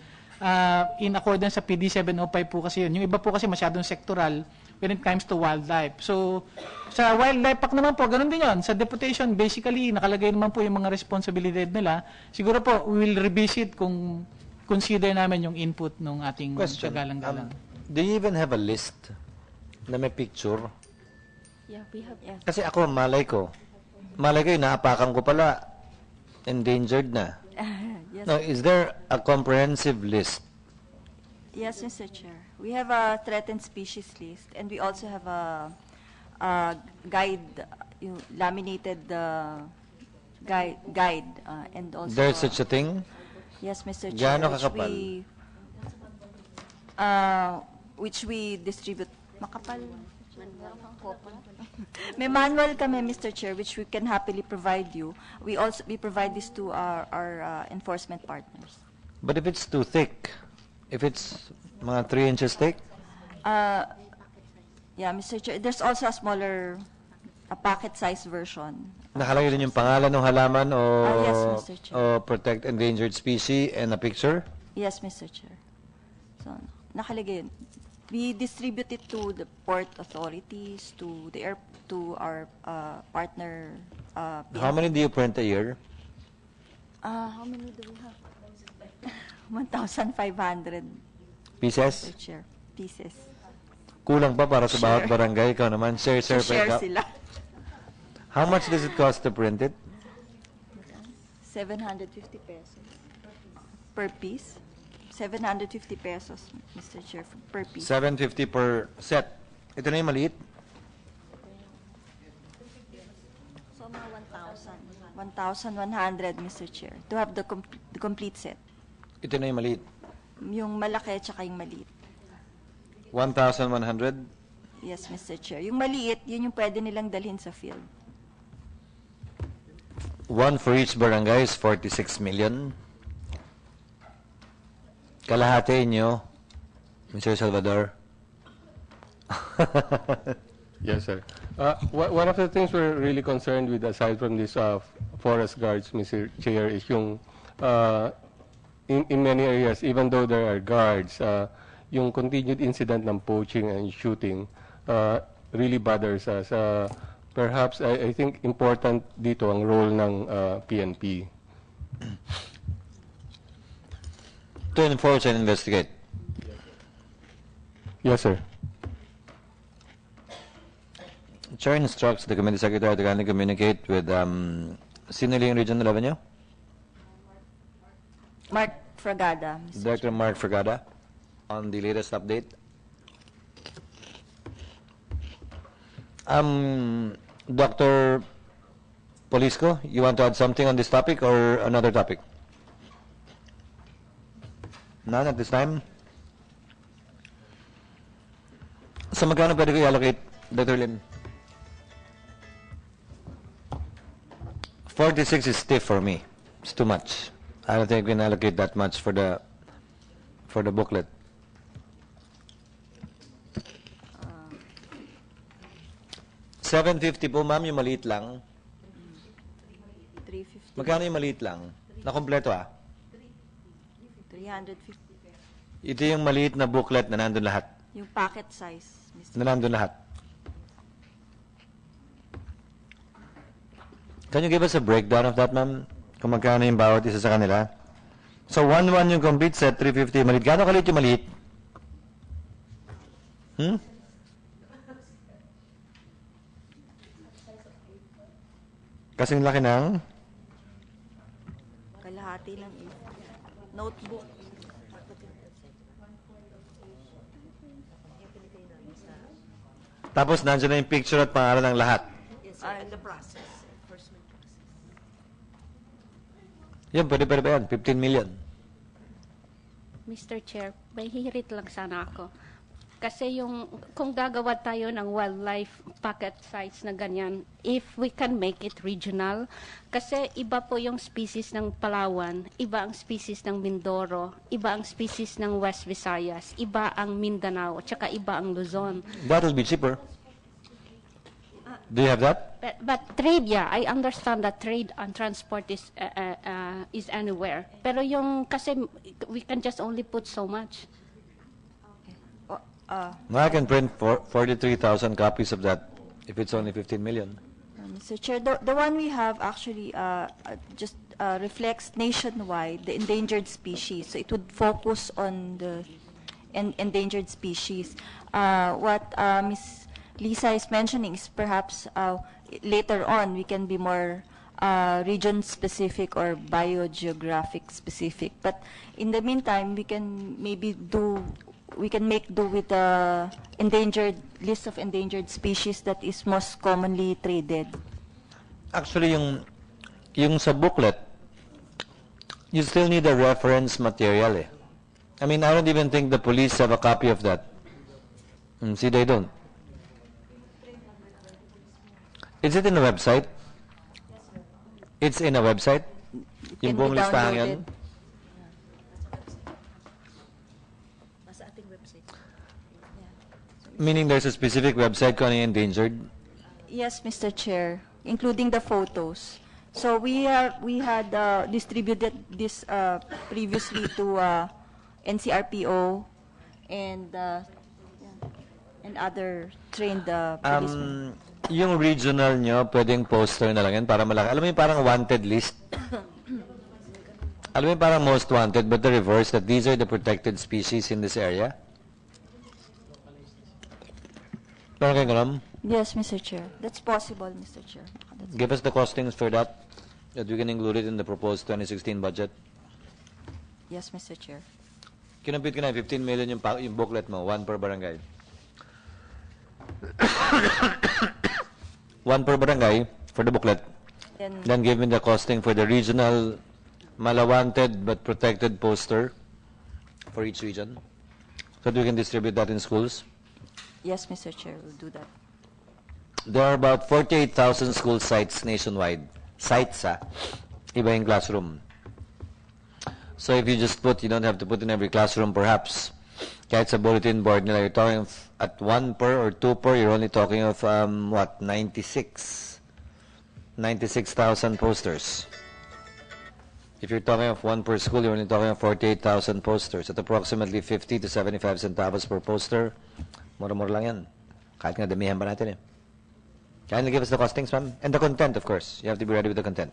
in accordance sa PD 705 po kasi yun. Yung iba po kasi masyadong sectoral when it comes to wildlife. So, sa wildlife pack naman po, ganun din yun. Sa deputation, basically, nakalagay naman po yung mga responsibilidad nila. Siguro po, we will revisit kung consider namin yung input ng ating kagalang-galang. Do you even have a list na may picture? Yeah, we have. Yeah. Kasi ako, malay ko yung naapakan ko pala, endangered na. Yes. No, is there a comprehensive list? Yes, Mr. Chair. We have a threatened species list, and we also have a guide, laminated guide, and also. There's such a thing? Yes, Mr. Chair. Gaano kakapal? Which we distribute. Makapal. May manual kami, Mr. Chair, which we can happily provide you. We provide this to our enforcement partners. But if it's too thick, if it's mga 3 inches thick? Yeah, Mr. Chair. There's also a smaller, packet-sized version. Nakalagay din yung pangalan ng halaman o, Yes, Mr. Chair. o protect endangered species and a picture? Yes, Mr. Chair. So, nakalagay yun. We distribute it to the port authorities, to our partner. How many do you print a year? How many do we have? 1,500 Pieces? Mr. Chair, pieces. Kulang pa para sa bawat barangay. Ikaw naman, share Share ikaw. sila. How much does it cost to print it? 750 pesos per piece. 750 pesos, Mr. Chair, per piece. 750 per set. Ito na yung maliit? So, mga 1,000. 1,100, Mr. Chair, to have the complete set. Ito na yung maliit. Yung malaki at saka yung maliit. 1,100? Yes, Mr. Chair. Yung maliit, yun yung pwede nilang dalhin sa field. One for each barangay is 46 million. Kalahati inyo, Mr. Salvador. Yes, sir. One of the things we're really concerned with, aside from this forest guards, Mr. Chair, is yung in many areas, even though there are guards, yung continued incident ng poaching and shooting really bothers us. Perhaps, I think important dito ang role ng PNP. To enforce and investigate. Yes, sir. Chair instructs the committee secretary to kindly communicate with sino yung regional revenue? Mark Fragada. Mr. Director Mark Fragada on the latest update. Dr. Polisco, you want to add something on this topic or another topic? None at this time? So magkano pwede ko i-allocate, Dr. Lim? 46 is stiff for me. It's too much. I don't think we can allocate that much for the booklet. $750 po, ma'am, yung maliit lang. 350. Magkano yung maliit lang? Nakompleto 350. Ito yung maliit na booklet na nandun lahat. Yung packet size, Mr. Na nandun lahat. Can you give us a breakdown of that, ma'am? Kung magkano yung bawat isa sa kanila? So, 1-1 yung complete set, 350 maliit. Gano'ng kaliit yung maliit? Kasing laki ng Kalahati ng notebook. tapos nandiyan na yung picture at pangalan ng lahat. The process. Yan, pwede ba yan? 15 million. Mr. Chair, may hirit lang sana ako. Kasi kung gagawa tayo ng wildlife packet size na ganyan, if we can make it regional, kasi iba po yung species ng Palawan, iba ang species ng Mindoro, iba ang species ng West Visayas, iba ang Mindanao, tsaka iba ang Luzon. That will be cheaper. Do you have that? But trade, yeah, I understand that trade and transport is anywhere. Pero kasi we can just only put so much. I can print 43,000 copies of that if it's only 15 million. Mr. Chair, the one we have actually just reflects nationwide the endangered species. So it would focus on the endangered species. What Ms. Lisa is mentioning is perhaps later on we can be more region-specific or biogeographic specific. But in the meantime, we can make do with the list of endangered species that is most commonly traded. Actually, yung sa booklet, you still need a reference material eh. I mean, I don't even think the police have a copy of that. See, they don't. Is it in the website? It's in a website? Yung buong listahan yan? Meaning there's a specific website kung ano yung endangered? Yes, Mr. Chair, including the photos. So we had distributed this previously to NCRPO and other trained policemen. Yung regional nyo, pwedeng poster na lang yan para malaki. Alam mo yung parang wanted list? Alam mo yung parang most wanted but the reverse, that these are the protected species in this area? Parang kayo alam? Yes, Mr. Chair. That's possible, Mr. Chair. Give us the costings for that we can include it in the proposed 2016 budget. Yes, Mr. Chair. Kinampit ko na 15 million yung booklet mo, one per barangay. One per barangay for the booklet. Then give me the costing for the regional malawanted but protected poster for each region so that we can distribute that in schools. Yes, Mr. Chair, we'll do that. There are about 48,000 school sites nationwide. sites, iba yung classroom. So if you just put, you don't have to put in every classroom perhaps. Kahit sa bulletin board nila, you're talking of at 1 per or 2 per, you're only talking of, 96,000 posters. If you're talking of 1 per school, you're only talking of 48,000 posters at approximately 50 to 75 centavos per poster. Mura-mura lang yan. Kahit nga damihan pa natin eh. Kindly give us the costings, ma'am. And the content, of course. You have to be ready with the content.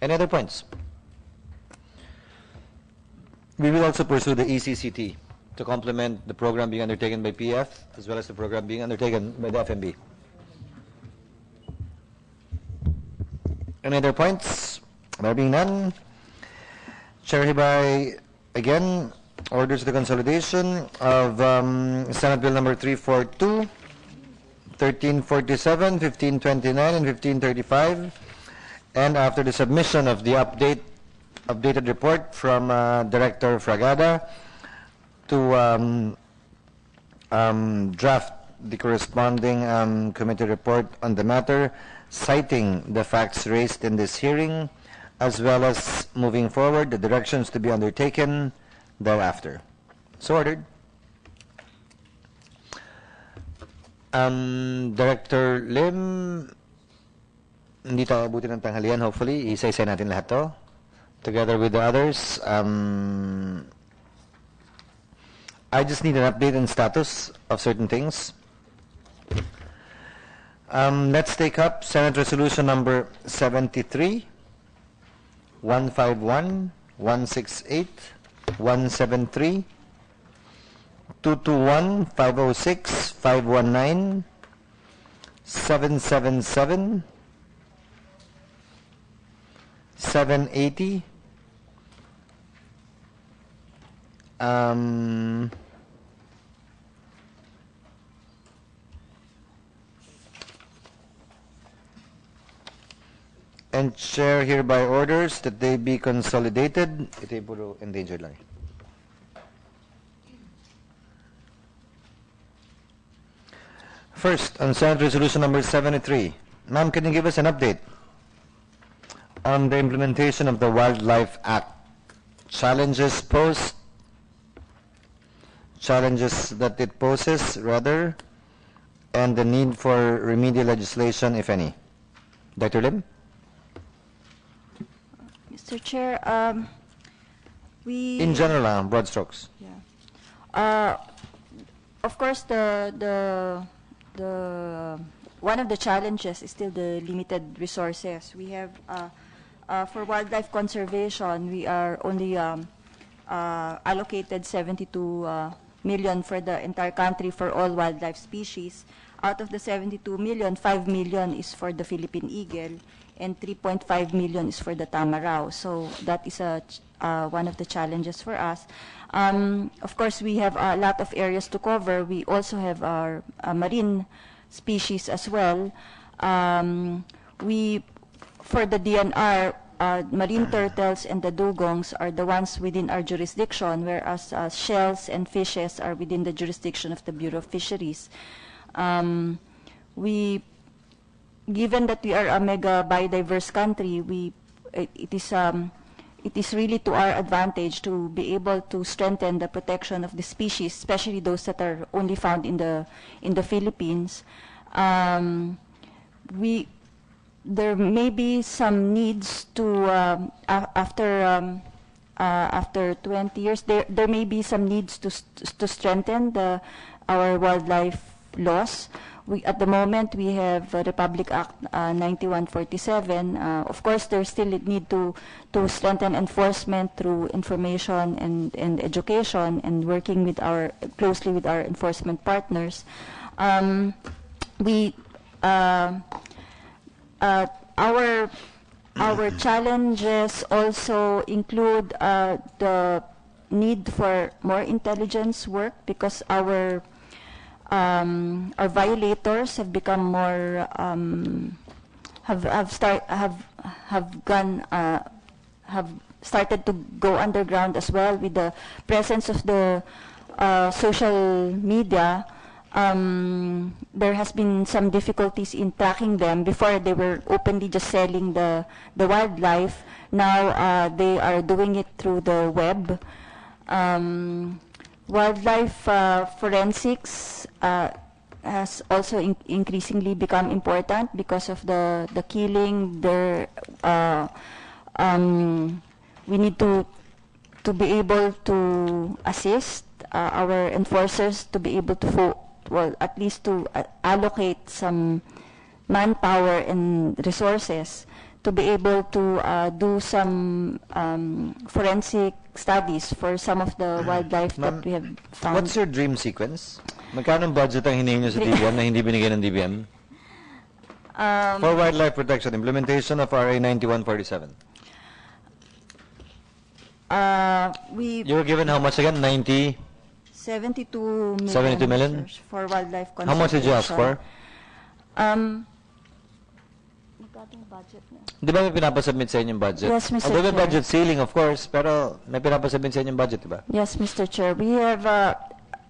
Any other points? We will also pursue the ECCT to complement the program being undertaken by PF as well as the program being undertaken by the FMB. Any other points? There being none, Chair hereby again orders the consolidation of Senate Bill number 342, 1347, 1529, and 1535, and after the submission of the updated report from Director Fragada to draft the corresponding committee report on the matter, citing the facts raised in this hearing, as well as moving forward the directions to be undertaken thereafter. So ordered. Director Lim, hindi tayo abutin ng tanghalian, hopefully. Isa-isa natin lahat to. Together with the others. I just need an update on status of certain things. Let's take up Senate Resolution number 73, 151, 168, 173, 221, 506, 519, 777, 780, and Chair hereby orders that they be consolidated. Ito yung puro endangered lang. First, on Senate Resolution number 73. Ma'am, can you give us an update on the implementation of the Wildlife Act? Challenges that it poses, rather, and the need for remedial legislation, if any. Dr. Lim? Mr. Chair, we... In general, broad strokes. Yeah. Of course, the one of the challenges is still the limited resources. We have, for wildlife conservation, we are only allocated 72 million for the entire country for all wildlife species. Out of the 72 million, 5 million is for the Philippine eagle, and 3.5 million is for the tamarao. So that is one of the challenges for us. Of course, we have a lot of areas to cover. We also have our marine species as well. For the DNR, marine turtles and the dugongs are the ones within our jurisdiction, whereas shells and fishes are within the jurisdiction of the Bureau of Fisheries. Given that we are a mega biodiverse country, it is really to our advantage to be able to strengthen the protection of the species, especially those that are only found in the Philippines. There may be some needs to after 20 years. There may be some needs to strengthen our wildlife laws. At the moment, we have Republic Act 9147. Of course, there's still a need to strengthen enforcement through information and education, and working closely with our enforcement partners. Our challenges also include the need for more intelligence work, because our violators have become more have started to go underground as well. With the presence of the social media, there has been some difficulties in tracking them. Before, they were openly just selling the wildlife. Now they are doing it through the web. Wildlife forensics has also increasingly become important because of the killing. We need to be able to assist our enforcers to be able to at least to allocate some manpower and resources to be able to do some forensic studies for some of the wildlife that we have found. What's your dream sequence? Magkano ang budget ang hinihingi nyo sa DBM na hindi binigay ng DBM? For wildlife protection, implementation of RA 9147. You were given how much again? 72 million. 72 million? For wildlife conservation. How much did you ask for? Magkating budget na. Di ba may pinapasubmit sa inyo yung budget? Yes, Mr. Although may Chair. budget ceiling, of course, pero may pinapasubmit sa inyo yung budget, di ba? Yes, Mr. Chair. We have,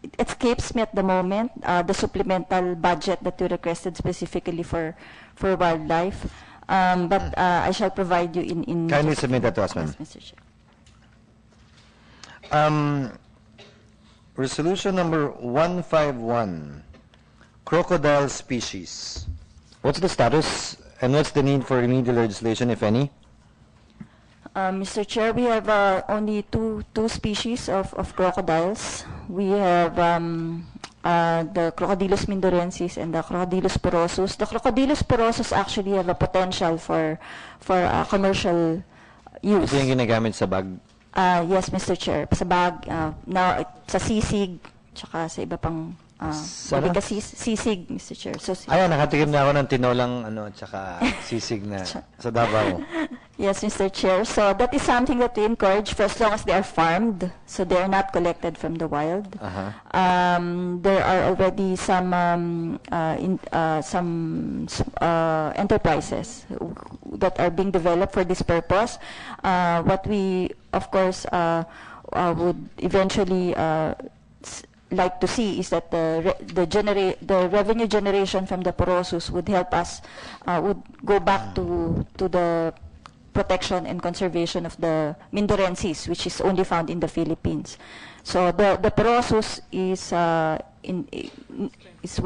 it escapes me at the moment, the supplemental budget that you requested specifically for wildlife. But I shall provide you in Kindly submit that to us, ma'am. Yes, Mr. Chair. Resolution number 151, crocodile species. What's the status and what's the need for remedial legislation, if any? Mr. Chair, we have only two species of crocodiles. We have the Crocodilus mindorensis and the Crocodilus porosus. The Crocodilus porosus actually have a potential for commercial use. Ito yung ginagamit sa bag. Yes, Mr. Chair. Sa bag, sa sisig, tsaka sa iba pang sisig, Mr. Chair. So, Ayan, nakatikim na ako ng tinolang tsaka sisig na sa Davao. Yes, Mr. Chair. So that is something that we encourage for as long as they are farmed, so they are not collected from the wild. There are already some enterprises that are being developed for this purpose. What we, of course, would eventually like to see is that the revenue generation from the porosus would help us, would go back to the protection and conservation of the mindorensis, which is only found in the Philippines. So the porosus is it's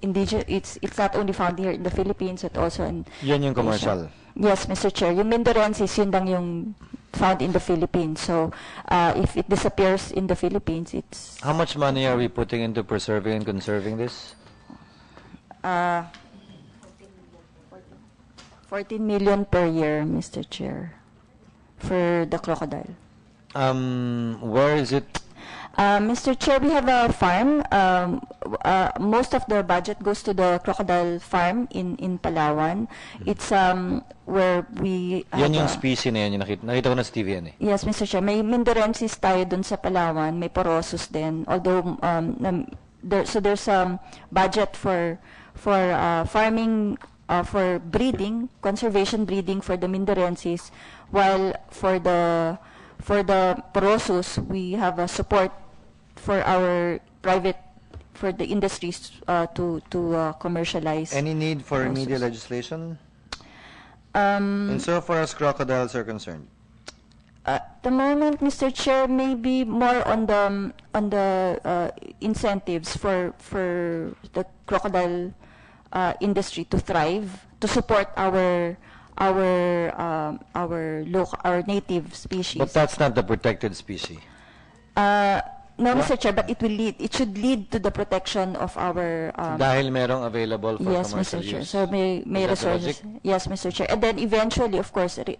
indigenous. It's not only found here in the Philippines, but also in Yan yung commercial. Asia. Yes, Mr. Chair. Yung mindorensis, yun lang yung found in the Philippines. So if it disappears in the Philippines, it's How much money are we putting into preserving and conserving this? 14 million per year, Mr. Chair, for the crocodile. Where is it? Mr. Chair, we have a farm. Most of the budget goes to the crocodile farm in Palawan. It's where we Yan yung species na yan, yung nakita ko na sa TV yan eh. Yes, Mr. Chair. May mindorensis tayo dun sa Palawan. May porosus din. Although, there's budget for farming, for breeding, conservation breeding for the mindorensis, while for the porosus, we have a support for our for the industries to commercialize. Any need for remedial legislation? Insofar as crocodiles are concerned. At the moment, Mr. Chair, maybe more on the incentives for the crocodile industry to thrive, to support our native species. But that's not the protected species. No, Mr. Chair, but it should lead to the protection of our Dahil merong available for yes, commercial Mr. Chair. use. So may Is that the resources. logic? Yes, Mr. Chair. And then eventually, of course, to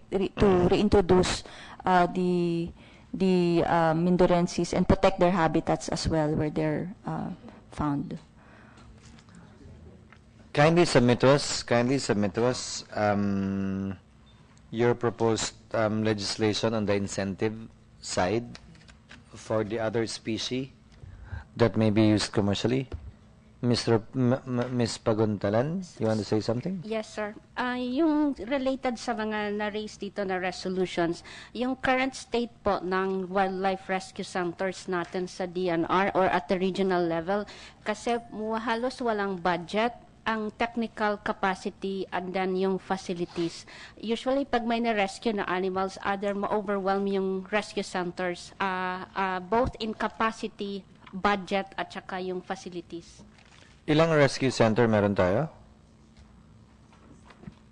reintroduce the mindorensis and protect their habitats as well where they're found. Kindly submit to us your proposed legislation on the incentive side for the other species that may be used commercially. Ms. Paguntalan, you want to say something? Yes, sir. Yung related sa mga na-raise dito na resolutions, yung current state po ng wildlife rescue centers natin sa DNR or at the regional level, kasi halos walang budget, ang technical capacity and then yung facilities. Usually, pag may na-rescue na animals, other ma-overwhelm yung rescue centers, both in capacity, budget, at saka yung facilities. Ilang rescue center meron tayo?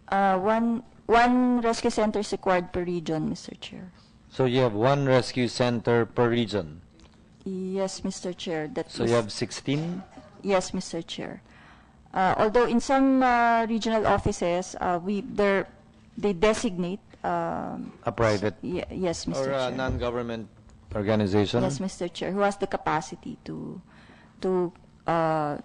One rescue center is required per region, Mr. Chair. So you have one rescue center per region. Yes, Mr. Chair. So you have 16? Yes, Mr. Chair. Although in some regional offices, they designate A private yes, Mr. or a Chair. non-government organization? Yes, Mr. Chair, who has the capacity to Can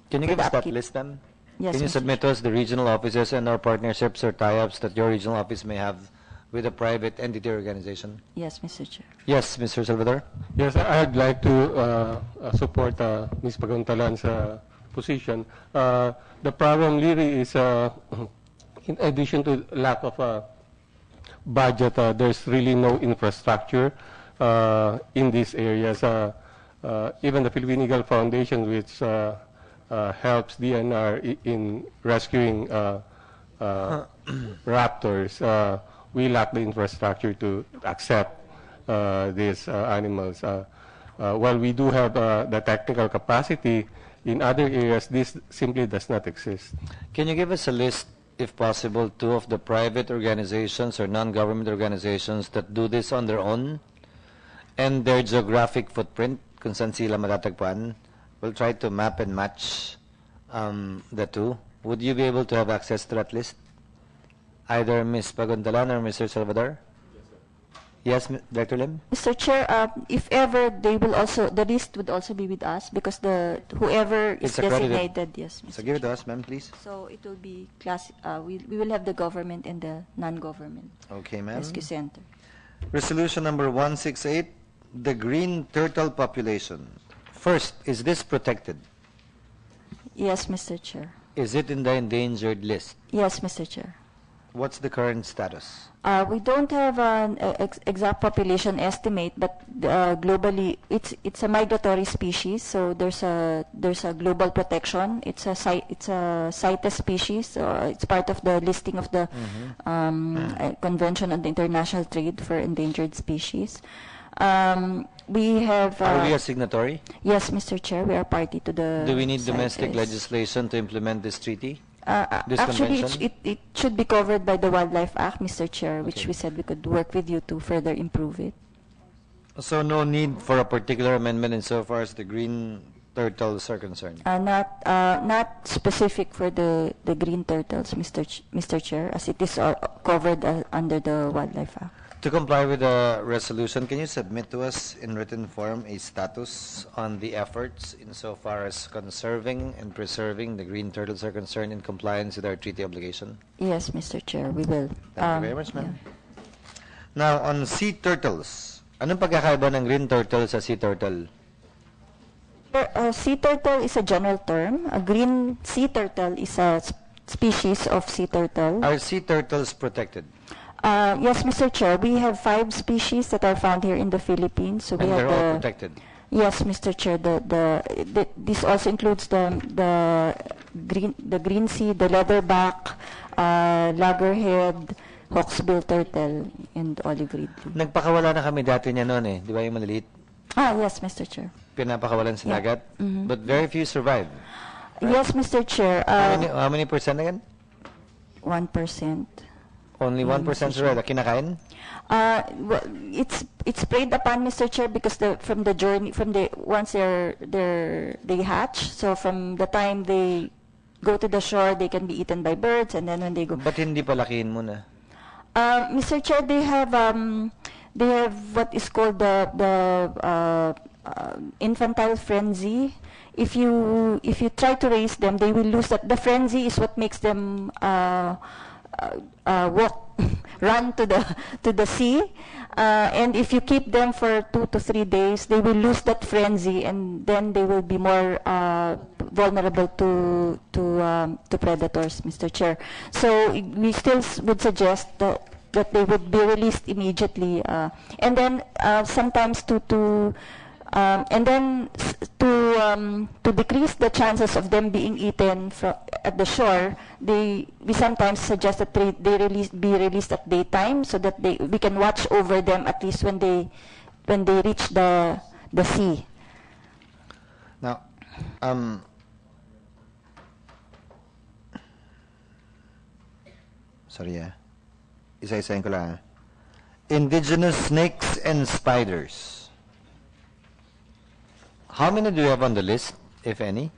you give us that list then? Yes, Can you Mr. submit to us the regional offices and our partnerships or tie-ups that your regional office may have with a private entity or organization? Yes, Mr. Chair. Yes, Mr. Salvador? Yes, I'd like to support Ms. Paguntalan's position. The problem really is, in addition to lack of budget, there's really no infrastructure in these areas. Even the Philippine Eagle Foundation, which helps DNR in rescuing raptors, we lack the infrastructure to accept these animals. While we do have the technical capacity, in other areas, this simply does not exist. Can you give us a list, if possible, too, of the private organizations or non-government organizations that do this on their own and their geographic footprint, kung saan sila matatagpuan? We'll try to map and match the two. Would you be able to have access to that list? Either Ms. Paguntalan or Mr. Salvador? Yes, Director Lim? Mr. Chair, if ever they will also, the list would also be with us because whoever is It's accredited. designated, yes, Mr. So give it to us, ma'am, please. So it will be we will have the government and the non-government Okay, ma'am. rescue center. Resolution number 168, the green turtle population. First, is this protected? Yes, Mr. Chair. Is it in the endangered list? Yes, Mr. Chair. What's the current status? We don't have an exact population estimate, but globally, it's a migratory species, so there's a global protection. It's a CITES species, so it's part of the listing of the Convention on the International Trade for Endangered Species. We have. Are we a signatory? Yes, Mr. Chair, we are party to the. Do we need domestic CITES. legislation to implement this treaty? This Actually, convention? it should be covered by the Wildlife Act, Mr. Chair, which Okay. we said we could work with you to further improve it. So no need for a particular amendment insofar as the green turtles are concerned? Not specific for the green turtles, Mr. Chair, as it is covered under the Wildlife Act. To comply with the resolution, can you submit to us in written form a status on the efforts insofar as conserving and preserving the green turtles are concerned in compliance with our treaty obligation? Yes, Mr. Chair, we will. Thank you very much, ma'am. Now, on sea turtles, anong pagkakaiba ng green turtle sa sea turtle? Sea turtle is a general term. A green sea turtle is a species of sea turtle. Are sea turtles protected? Yes, Mr. Chair, we have 5 species that are found here in the Philippines. So we And have they're all protected? Yes, Mr. Chair. This also includes the green sea, the leatherback, loggerhead, hawksbill turtle, and olive ridley. Nagpakawala na kami dati niya noon eh. Di ba yung maliliit? Yes, Mr. Chair. Pinapakawalan sa Yeah. dagat? But very few survive. Yes, Mr. Chair. How many percent again? 1%. Only 1% survive. Kinakain? Well, it's preyed upon, Mr. Chair, because once they hatch, so from the time they go to the shore, they can be eaten by birds, and then when they go. Ba't hindi palakihin muna? Mr. Chair, they have what is called the infantile frenzy. If you try to raise them, they will lose that. The frenzy is what makes them run to the sea. And if you keep them for 2 to 3 days, they will lose that frenzy, and then they will be more vulnerable to predators, Mr. Chair. So we still would suggest that they would be released immediately, and then sometimes to decrease the chances of them being eaten at the shore, we sometimes suggest that they be released at daytime, so that we can watch over them at least when they reach the sea. Now, sorry, isa-isahin ko lang. Indigenous snakes and spiders. How many do you have on the list, if any?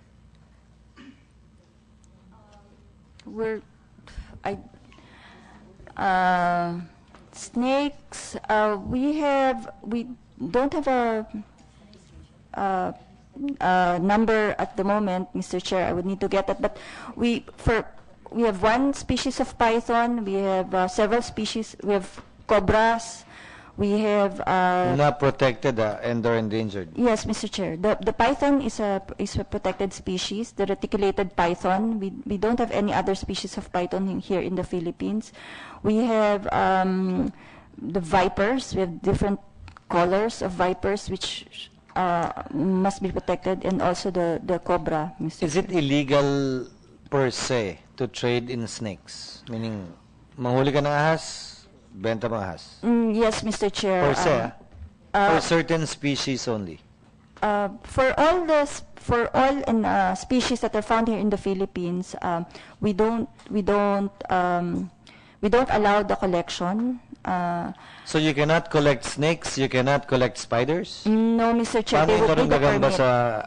Snakes, we don't have a number at the moment, Mr. Chair. I would need to get that, but we have one species of python. We have several species. We have cobras. We have not protected and they're endangered. Yes, Mr. Chair. The python is a protected species. The reticulated python. We don't have any other species of python here in the Philippines. We have the vipers. We have different colors of vipers which must be protected, and also the cobra, Mr. Is it illegal per se to trade in snakes? Meaning, manghuli ka ng ahas, benta mo ahas? Yes, Mr. Chair. Per se, for certain species only? For all species that are found here in the Philippines, we don't allow the collection. So you cannot collect snakes, you cannot collect spiders? No, Mr. Chair. Paano They would need a ba permit. sa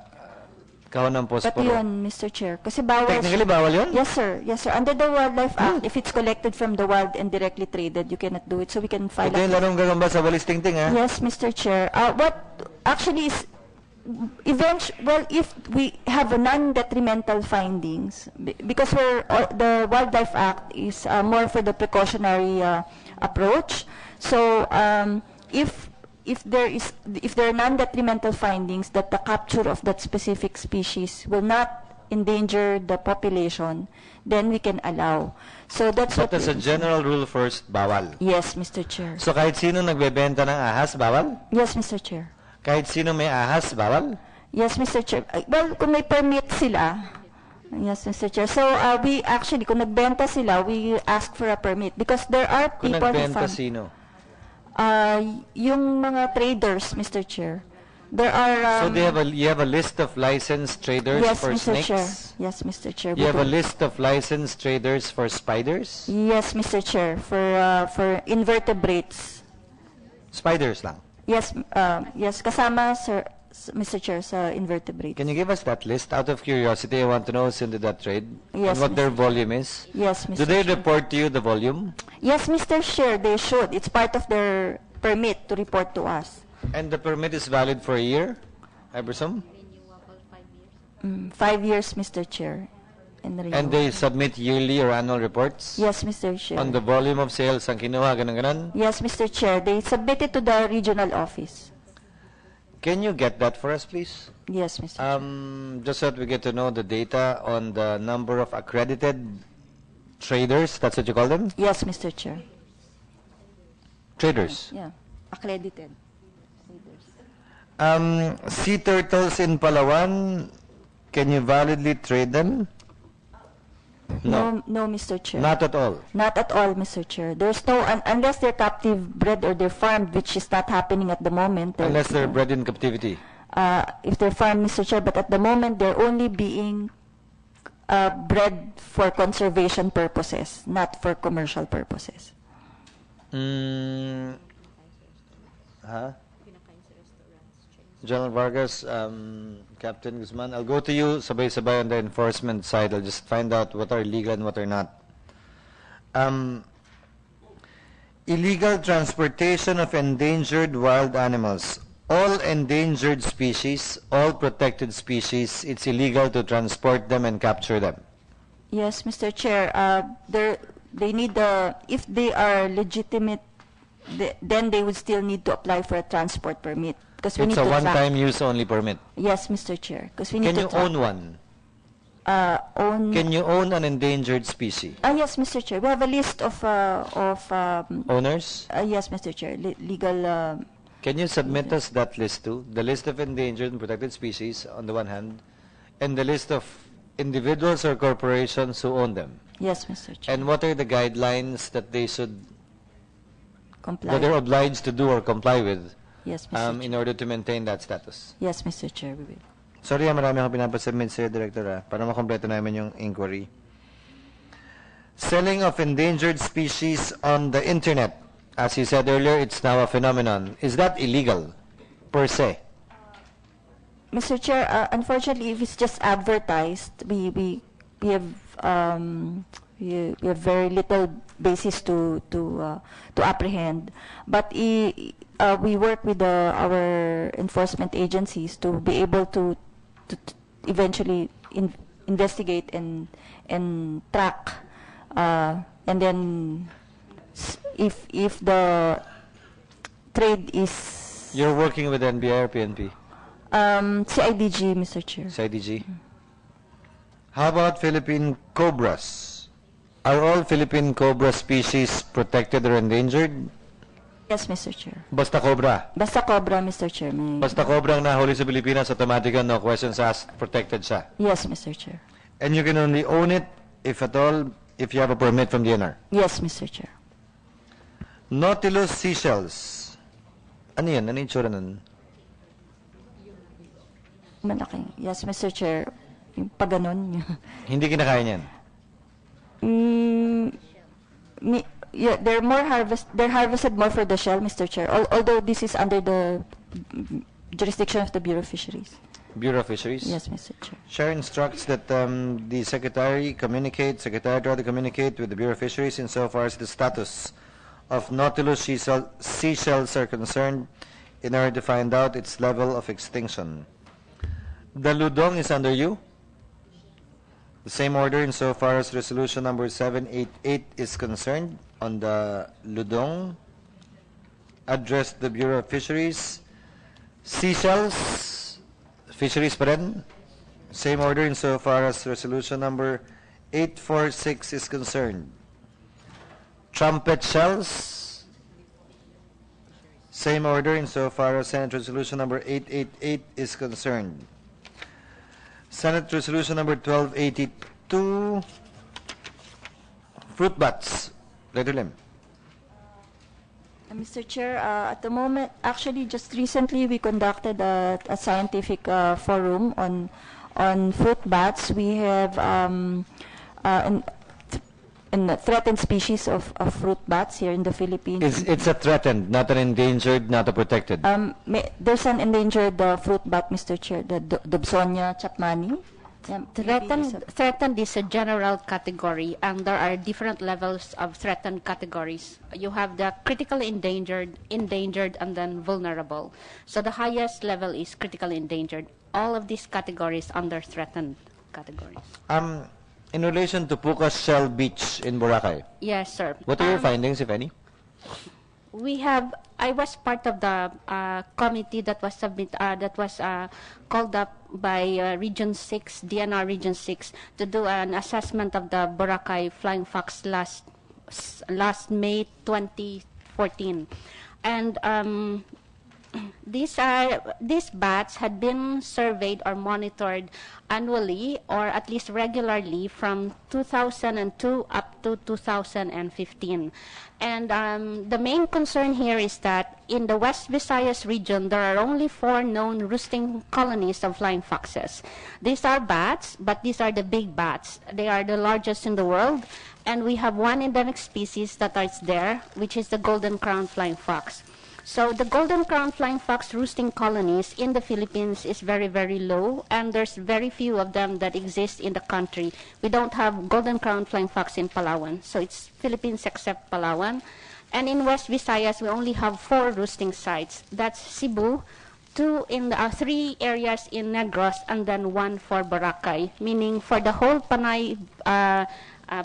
kahon ng Pati posporo? yun, Mr. Chair. Kasi bawal. Technically, bawal yun? Yes, sir. Yes, sir. Under the Wildlife Act, if it's collected from the wild and directly traded, you cannot do it. So we can file Ito yung larong gagamba sa walis tingting, ha? Yes, Mr. Chair. What actually is, if we have a non-detrimental findings, because the Wildlife Act is more for the precautionary approach. So if there are non-detrimental findings that the capture of that specific species will not endanger the population, then we can allow. So that's But as a general rule first, bawal. Yes, Mr. Chair. So kahit sino nagbebenta ng ahas, bawal? Yes, Mr. Chair. Kahit sino may ahas, bawal? Yes, Mr. Chair. Well, kung may permit sila, yes, Mr. Chair. So we actually, kung nagbenta sila, we ask for a permit because there are Kung people who nagbenta found, sino? yung mga traders, Mr. Chair. There are. So you have a list of licensed traders Yes, for Mr. snakes? Chair. Yes, Mr. Chair. You have a list of licensed traders for spiders? Yes, Mr. Chair. For invertebrates. Spiders lang. Yes, yes, kasama, sir, Mr. Chair, sa invertebrates. Can you give us that list? Out of curiosity, I want to know who's into that trade Yes, and what their volume is. Yes, Mr. Do they Chair. report to you the volume? Yes, Mr. Chair, they should. It's part of their permit to report to us. And the permit is valid for a year, I presume? 5 years, Mr. Chair. And they submit yearly or annual reports? Yes, Mr. Chair. On the volume of sales ang kinuha, ganun-ganon? Yes, Mr. Chair. They submit it to the regional office. Can you get that for us, please? Yes, Mr. Chair. Just so that we get to know the data on the number of accredited traders, that's what you call them? Yes, Mr. Chair. Traders. Yeah, accredited. Sea turtles in Palawan, can you validly trade them? No, Mr. Chair. Not at all. Not at all, Mr. Chair. There's no, unless they're captive bred or they're farmed, which is not happening at the moment. Unless they're bred in captivity. If they're farmed, Mr. Chair, but at the moment they're only being bred for conservation purposes, not for commercial purposes. General Vargas, Captain Guzman, I'll go to you sabay-sabay on the enforcement side. I'll just find out what are illegal and what are not. Illegal transportation of endangered wild animals. All endangered species, all protected species, it's illegal to transport them and capture them. Yes, Mr. Chair. They need if they are legitimate, then they would still need to apply for a transport permit. Because we It's need a to track. one-time use only permit. Yes, Mr. Chair. Because we need Can to you track. own one? Own. Can you own an endangered species? Yes, Mr. Chair. We have a list of Owners? yes, Mr. Chair. Legal. Can you submit us that list too? The list of endangered and protected species on the one hand, and the list of individuals or corporations who own them. Yes, Mr. Chair. And what are the guidelines that they should, Comply. that they're obliged to do or comply with Yes, Mr. Chair. in order to maintain that status? Yes, Mr. Chair. We will. Sorry, marami akong pinapasubmit sa'yo, Director, para makompleto namin yung inquiry. Selling of endangered species on the internet. As you said earlier, it's now a phenomenon. Is that illegal, per se? Mr. Chair, unfortunately, if it's just advertised, we have very little basis to apprehend. But we work with our enforcement agencies to be able to eventually investigate and track, and then if the trade is You're working with NBI or PNP? CIDG, Mr. Chair. CIDG? How about Philippine cobras? Are all Philippine cobra species protected or endangered? Yes, Mr. Chair. Basta cobra. Basta cobra, Mr. Chair. Basta cobra ang nahuli sa Pilipinas, automatic no questions asked, protected siya. Yes, Mr. Chair. And you can only own it, if at all, if you have a permit from DNR. Yes, Mr. Chair. Nautilus seashells. Ano yan? Ano yung tsura nun? Malaking. Yes, Mr. Chair. Yung paganon. Hindi kinakain yan. Yeah, they're harvested more for the shell, Mr. Chair. Although this is under the jurisdiction of the Bureau of Fisheries. Bureau of Fisheries? Yes, Mr. Chair. Chair instructs that the Secretary try to communicate with the Bureau of Fisheries insofar as the status of Nautilus seashells are concerned in order to find out its level of extinction. The Ludong is under you. The same order insofar as resolution number 788 is concerned on the Ludong. Address the Bureau of Fisheries. Seashells, fisheries pa rin. Same order insofar as resolution number 846 is concerned. Trumpet shells, same order insofar as Senate Resolution number 888 is concerned. Senate Resolution number 1282, fruit bats. Letter Lim. Mr. Chair, at the moment, actually, just recently we conducted a scientific forum on fruit bats. We have in threatened species of fruit bats here in the Philippines. It's a threatened, not an endangered, not a protected. There's an endangered fruit bat, Mr. Chair, the Dobsonia chapmani. Yeah, Threatened is a general category, and there are different levels of threatened categories. You have the critically endangered, and then vulnerable. So the highest level is critically endangered. All of these categories under threatened categories. In relation to Pucas Shell Beach in Boracay, Yes, sir. what are your findings, if any? I was part of the committee that was called up by Region 6, DNR Region 6, to do an assessment of the Boracay flying fox last May 2014. And these bats had been surveyed or monitored annually or at least regularly from 2002 up to 2015. And the main concern here is that in the West Visayas region, there are only 4 known roosting colonies of flying foxes. These are bats, but these are the big bats. They are the largest in the world, and we have one endemic species that is there, which is the golden crown flying fox. So the golden crown flying fox roosting colonies in the Philippines is very, very low, and there's very few of them that exist in the country. We don't have golden crown flying fox in Palawan, so it's Philippines except Palawan. And in West Visayas, we only have 4 roosting sites. That's Cebu, 3 areas in Negros, and then 1 for Boracay, meaning for the whole Panay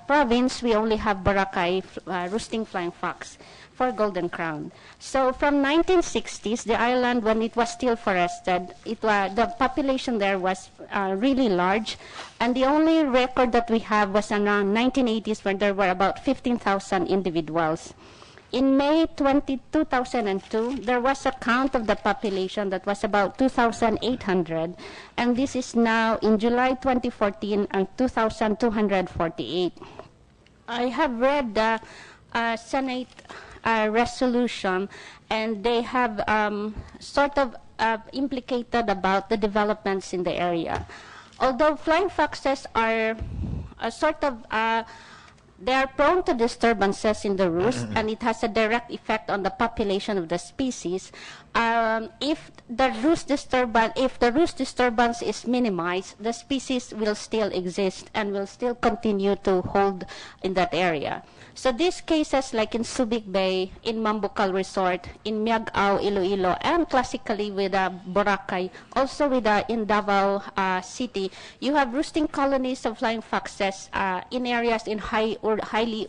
province, we only have Boracay roosting flying fox for golden crown. So from 1960s, the island, when it was still forested, the population there was really large, and the only record that we have was around 1980s, when there were about 15,000 individuals. In May 2002, there was a count of the population that was about 2,800, and this is now in July 2014 and 2,248. I have read the Senate resolution, and they have sort of implicated about the developments in the area. Although flying foxes are they are prone to disturbances in the roost, and it has a direct effect on the population of the species. If the roost disturbance is minimized, the species will still exist and will still continue to hold in that area. So these cases, like in Subic Bay, in Mambucal Resort, in Miagao, Iloilo, and classically with Boracay, also with in Davao City, you have roosting colonies of flying foxes in areas in highly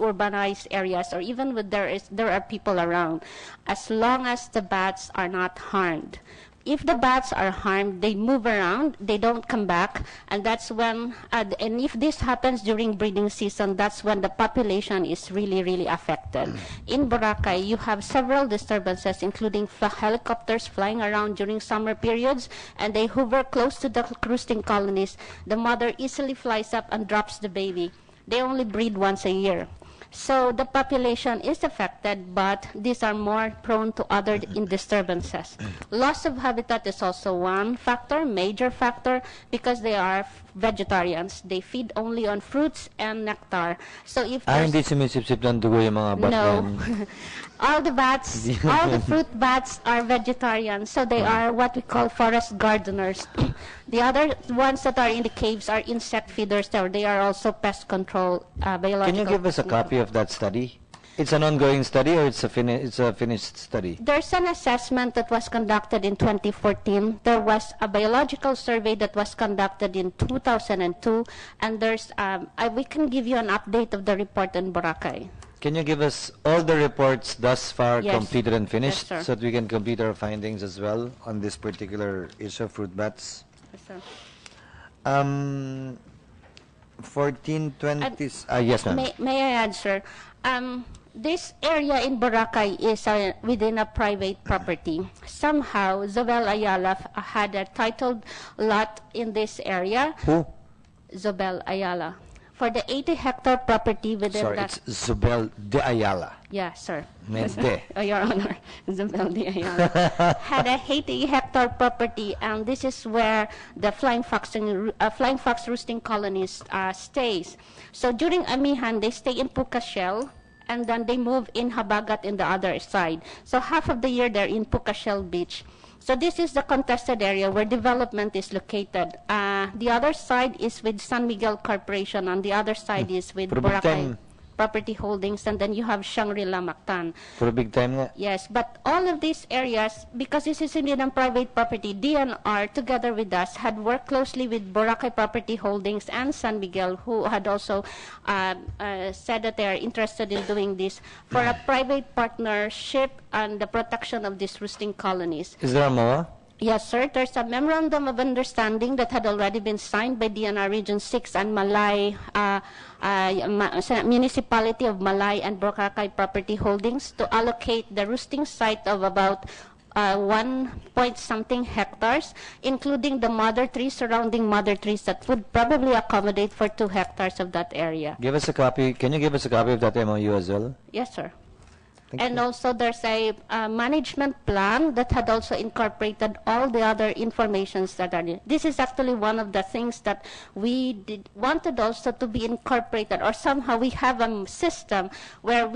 urbanized areas, or even with there are people around, as long as the bats are not harmed. If the bats are harmed, they move around, they don't come back, and that's when, and if this happens during breeding season, that's when the population is really, really affected. In Boracay, you have several disturbances, including helicopters flying around during summer periods, and they hover close to the roosting colonies. The mother easily flies up and drops the baby. They only breed once a year. So the population is affected, but these are more prone to other disturbances. Loss of habitat is also one factor, major factor, because they are vegetarians. They feed only on fruits and nectar. So if hindi sumisip-sip ng dugo yung mga bat. no, all the bats, all the fruit bats are vegetarians. So they are what we call forest gardeners. The other ones that are in the caves are insect feeders. They are also pest control biological. Can you give us a copy of that study? It's an ongoing study, or it's a finished study? There's an assessment that was conducted in 2014. There was a biological survey that was conducted in 2002, and there's we can give you an update of the report in Boracay. Can you give us all the reports thus far, Yes. completed and finished, Yes, sir. so that we can complete our findings as well on this particular issue of fruit bats? Yes, sir. 1420. Yes, ma'am. May I add, sir? This area in Boracay is within a private property. Somehow, Zobel Ayala had a titled lot in this area. Who? Zobel Ayala. For the 80-hectare property within Sorry, that... it's Zobel de Ayala. Yeah, sir. Mente. Oh, Your Honor, Zobel de Ayala had a 80-hectare property, and this is where the flying fox roosting colonies stays. So during amihan, they stay in Pucashel, and then they move in Habagat in the other side. So half of the year they're in Pucashel Beach. So this is the contested area where development is located. The other side is with San Miguel Corporation, and the other side is with For a big Boracay time. Property Holdings, and then you have Shangri-La Mactan. For a big time nga. Yes, but all of these areas, because this is indeed a private property, DNR, together with us, had worked closely with Boracay Property Holdings and San Miguel, who had also said that they are interested in doing this for a private partnership and the protection of these roosting colonies. Is there a MOA? Yes, sir. There's a memorandum of understanding that had already been signed by DNR Region 6 and Malay, Municipality of Malay and Boracay Property Holdings to allocate the roosting site of about 1-point-something hectares, including the mother trees, surrounding mother trees that would probably accommodate for 2 hectares of that area. Give us a copy. Can you give us a copy of that MOU as well? Yes, sir. Thank And you. also there's a management plan that had also incorporated all the other informations that are there. This is actually one of the things that we wanted also to be incorporated, or somehow we have a system where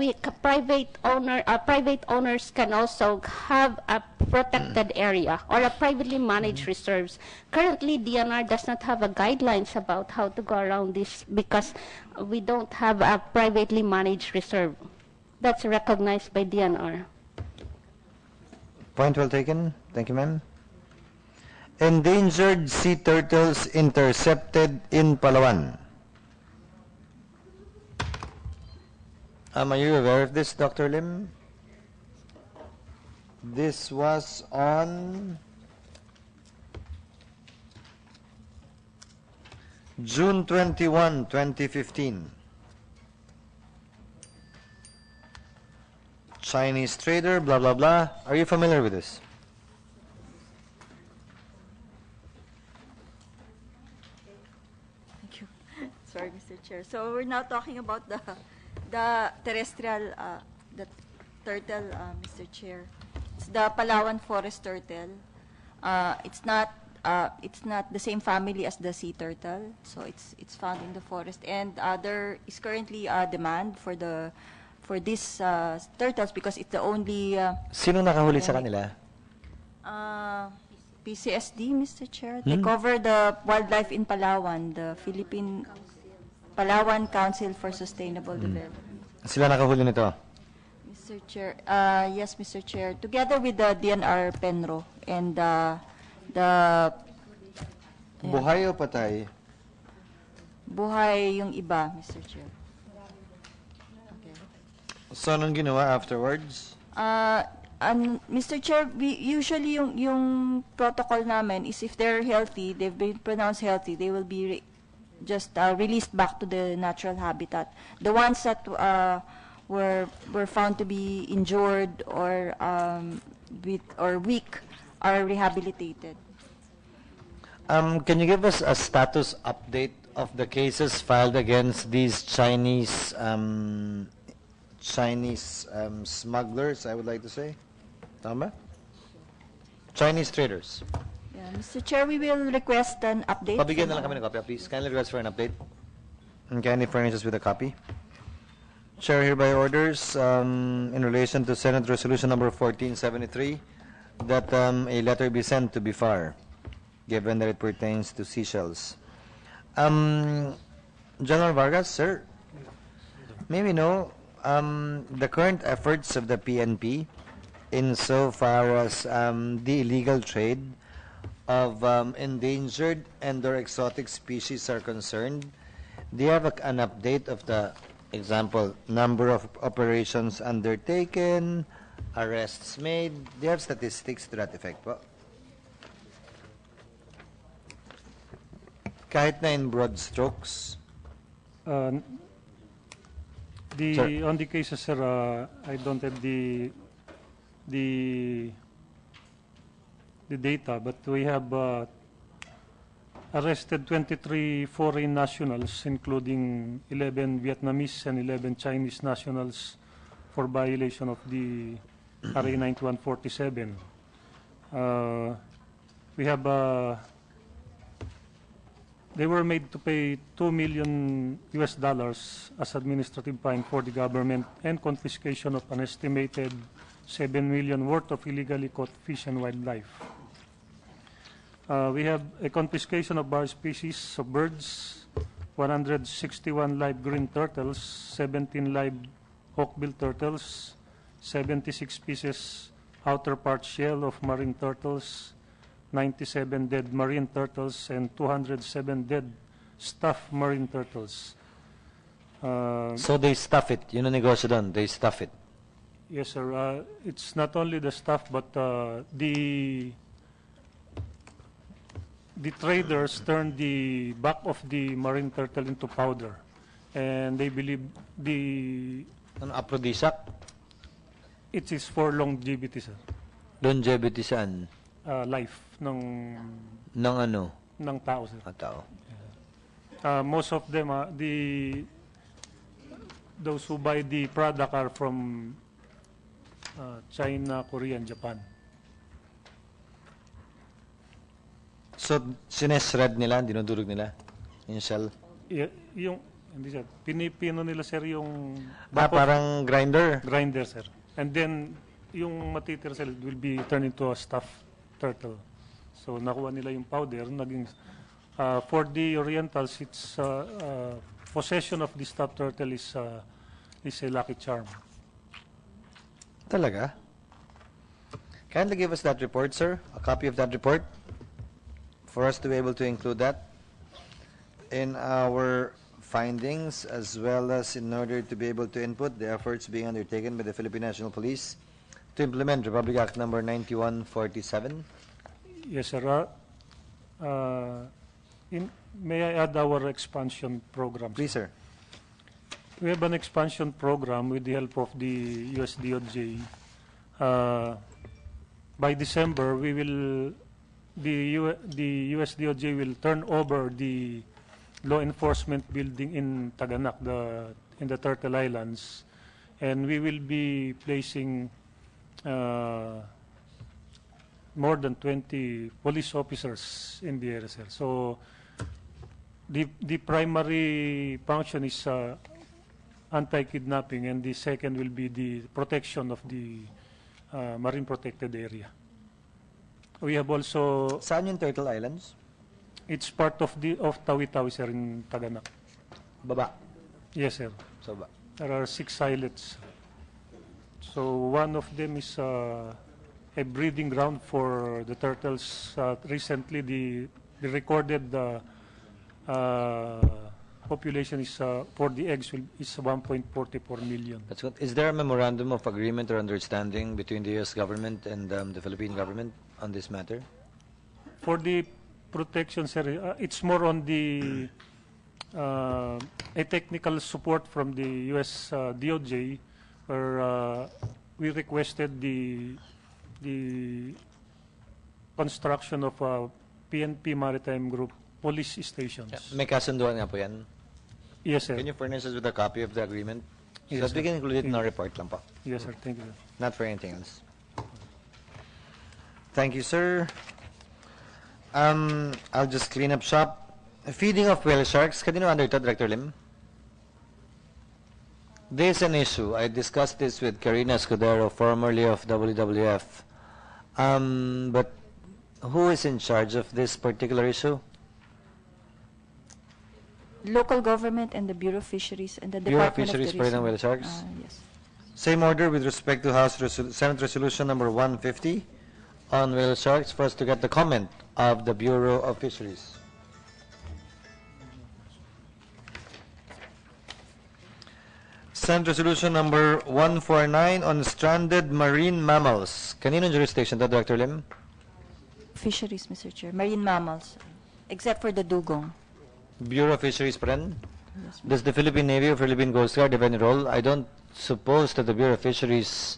private owners can also have a protected area or a privately managed reserves. Currently, DNR does not have a guidelines about how to go around this because we don't have a privately managed reserve. That's recognized by DNR. Point well taken. Thank you, ma'am. Endangered sea turtles intercepted in Palawan. Are you aware of this, Dr. Lim? This was on June 21, 2015. Chinese trader, blah, blah, blah. Are you familiar with this? Thank you. Sorry, Mr. Chair. So we're now talking about the terrestrial, the turtle, Mr. Chair. It's the Palawan forest turtle. It's not the same family as the sea turtle, so it's found in the forest. And there is currently a demand for these turtles because it's the only. Sino nakahuli sa kanila? PCSD, Mr. Chair. They cover the wildlife in Palawan, the Philippine Palawan Council for Sustainable Development. Sila nakahuli nito? Mr. Chair, yes, Mr. Chair. Together with the DNR Penro and the Buhay o patay? buhay yung iba, Mr. Chair. Okay. So, anong ginawa afterwards? Mr. Chair, we usually yung protocol namin is if they're healthy, they've been pronounced healthy, they will be just released back to the natural habitat. The ones that were found to be injured or weak are rehabilitated. Can you give us a status update of the cases filed against these Chinese smugglers, I would like to say? Tama? Chinese traders. Yeah, Mr. Chair, we will request an update. Pabigyan na lang kami ng copy, please. Kindly request for an update. And kindly furnish us with a copy. Chair hereby orders, in relation to Senate Resolution number 1473, that a letter be sent to BIFAR, given that it pertains to seashells. General Vargas, sir, may we know the current efforts of the PNP insofar as the illegal trade of endangered and/or exotic species are concerned? Do you have an update of the example, number of operations undertaken, arrests made? Do you have statistics to that effect po? Kahit na in broad strokes. On the cases, sir, I don't have the data, but we have arrested 23 foreign nationals, including 11 Vietnamese and 11 Chinese nationals, for violation of the RA 9147. We have they were made to pay $2 million as administrative fine for the government and confiscation of an estimated $7 million worth of illegally caught fish and wildlife. We have a confiscation of various species of birds, 161 live green turtles, 17 live hawkbill turtles, 76 pieces outer part shell of marine turtles, 97 dead marine turtles, and 207 dead stuffed marine turtles. So they stuff it. Yun ang negosyo doon. They stuff it. Yes, sir. It's not only the stuff, but the traders turn the back of the marine turtle into powder, and they believe Ano aphrodisiac? it is for longevity, sir. Longevity saan? Life ng Ng tao, sir. tao. Most of them, those who buy the product are from China, Korea, and Japan. So, sinesred nila, dinudurog nila, yung shell. Hindi, sir. Pinipino nila, sir, yung Parang grinder. grinder, sir. And then, yung matitira, sir, will be turned into a stuffed turtle. So, nakuha nila yung powder, naging, for the Orientals, it's, possession of the stuffed turtle is a lucky charm. Talaga? Kindly give us that report, sir. A copy of that report for us to be able to include that in our findings, as well as in order to be able to input the efforts being undertaken by the Philippine National Police to implement Republic Act number 9147. Yes, sir. May I add our expansion program? Please, sir. We have an expansion program with the help of the US DOJ. By December, the US DOJ will turn over the law enforcement building in Taganak, in the Turtle Islands, and we will be placing more than 20 police officers in the area, sir. So the primary function is anti-kidnapping, and the second will be the protection of the marine protected area. We have also... Saan yung Turtle Islands? It's part of Tawi-Tawi, sir, in Taganak. Baba. Yes, sir. So ba? There are 6 islets. So one of them is a breeding ground for the turtles. Recently, the recorded population is for the eggs is 1.44 million. That's good. Is there a memorandum of agreement or understanding between the U.S. government and the Philippine government on this matter? For the protection, sir, it's more on the a technical support from the U.S. DOJ, where we requested the construction of a PNP Maritime Group police stations. May kasunduan nga po yan. Yes, sir. Can you furnish us with a copy of the agreement? Yes, So that we sir. can include it in our report lang po. Yes, sir. Thank you. Not for anything else. Thank you, sir. I'll just clean up shop. Feeding of whale sharks. Kanino under ito, Director Lim? This is an issue. I discussed this with Karina Escudero, formerly of WWF. But who is in charge of this particular issue? Local government and the Bureau of Fisheries and the Bureau of Department Fisheries of pa rin ang Tourism. whale sharks? Yes. Same order with respect to Senate Resolution number 150 on whale sharks for us to get the comment of the Bureau of Fisheries. Senate Resolution number 149 on stranded marine mammals. Kaninong jurisdiction to, Dr. Lim? Fisheries, Mr. Chair. Marine mammals, except for the dugong. Bureau of Fisheries pa rin? Yes, Does the Philippine Navy or Philippine Coast Guard have any role? I don't suppose that the Bureau of Fisheries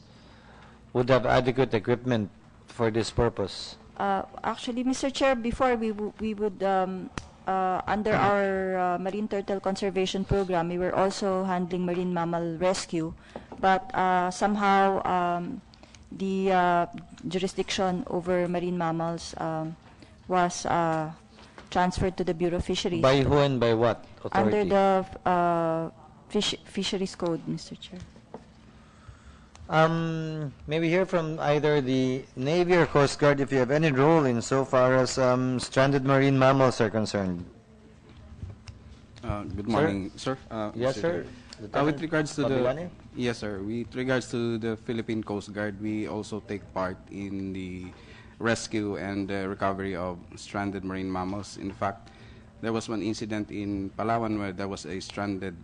would have adequate equipment for this purpose. Actually, Mr. Chair, before we would, under our marine turtle conservation program, we were also handling marine mammal rescue, but somehow the jurisdiction over marine mammals was transferred to the Bureau of Fisheries. By who and by what authority? Under the Fisheries Code, Mr. Chair. Maybe hear from either the Navy or Coast Guard if you have any role in so far as stranded marine mammals are concerned. Good morning, sir. Yes, Mr. sir. Chair. With regards to the Pabilane? yes, sir. With regards to the Philippine Coast Guard, we also take part in the rescue and recovery of stranded marine mammals. In fact, there was one incident in Palawan where there was a stranded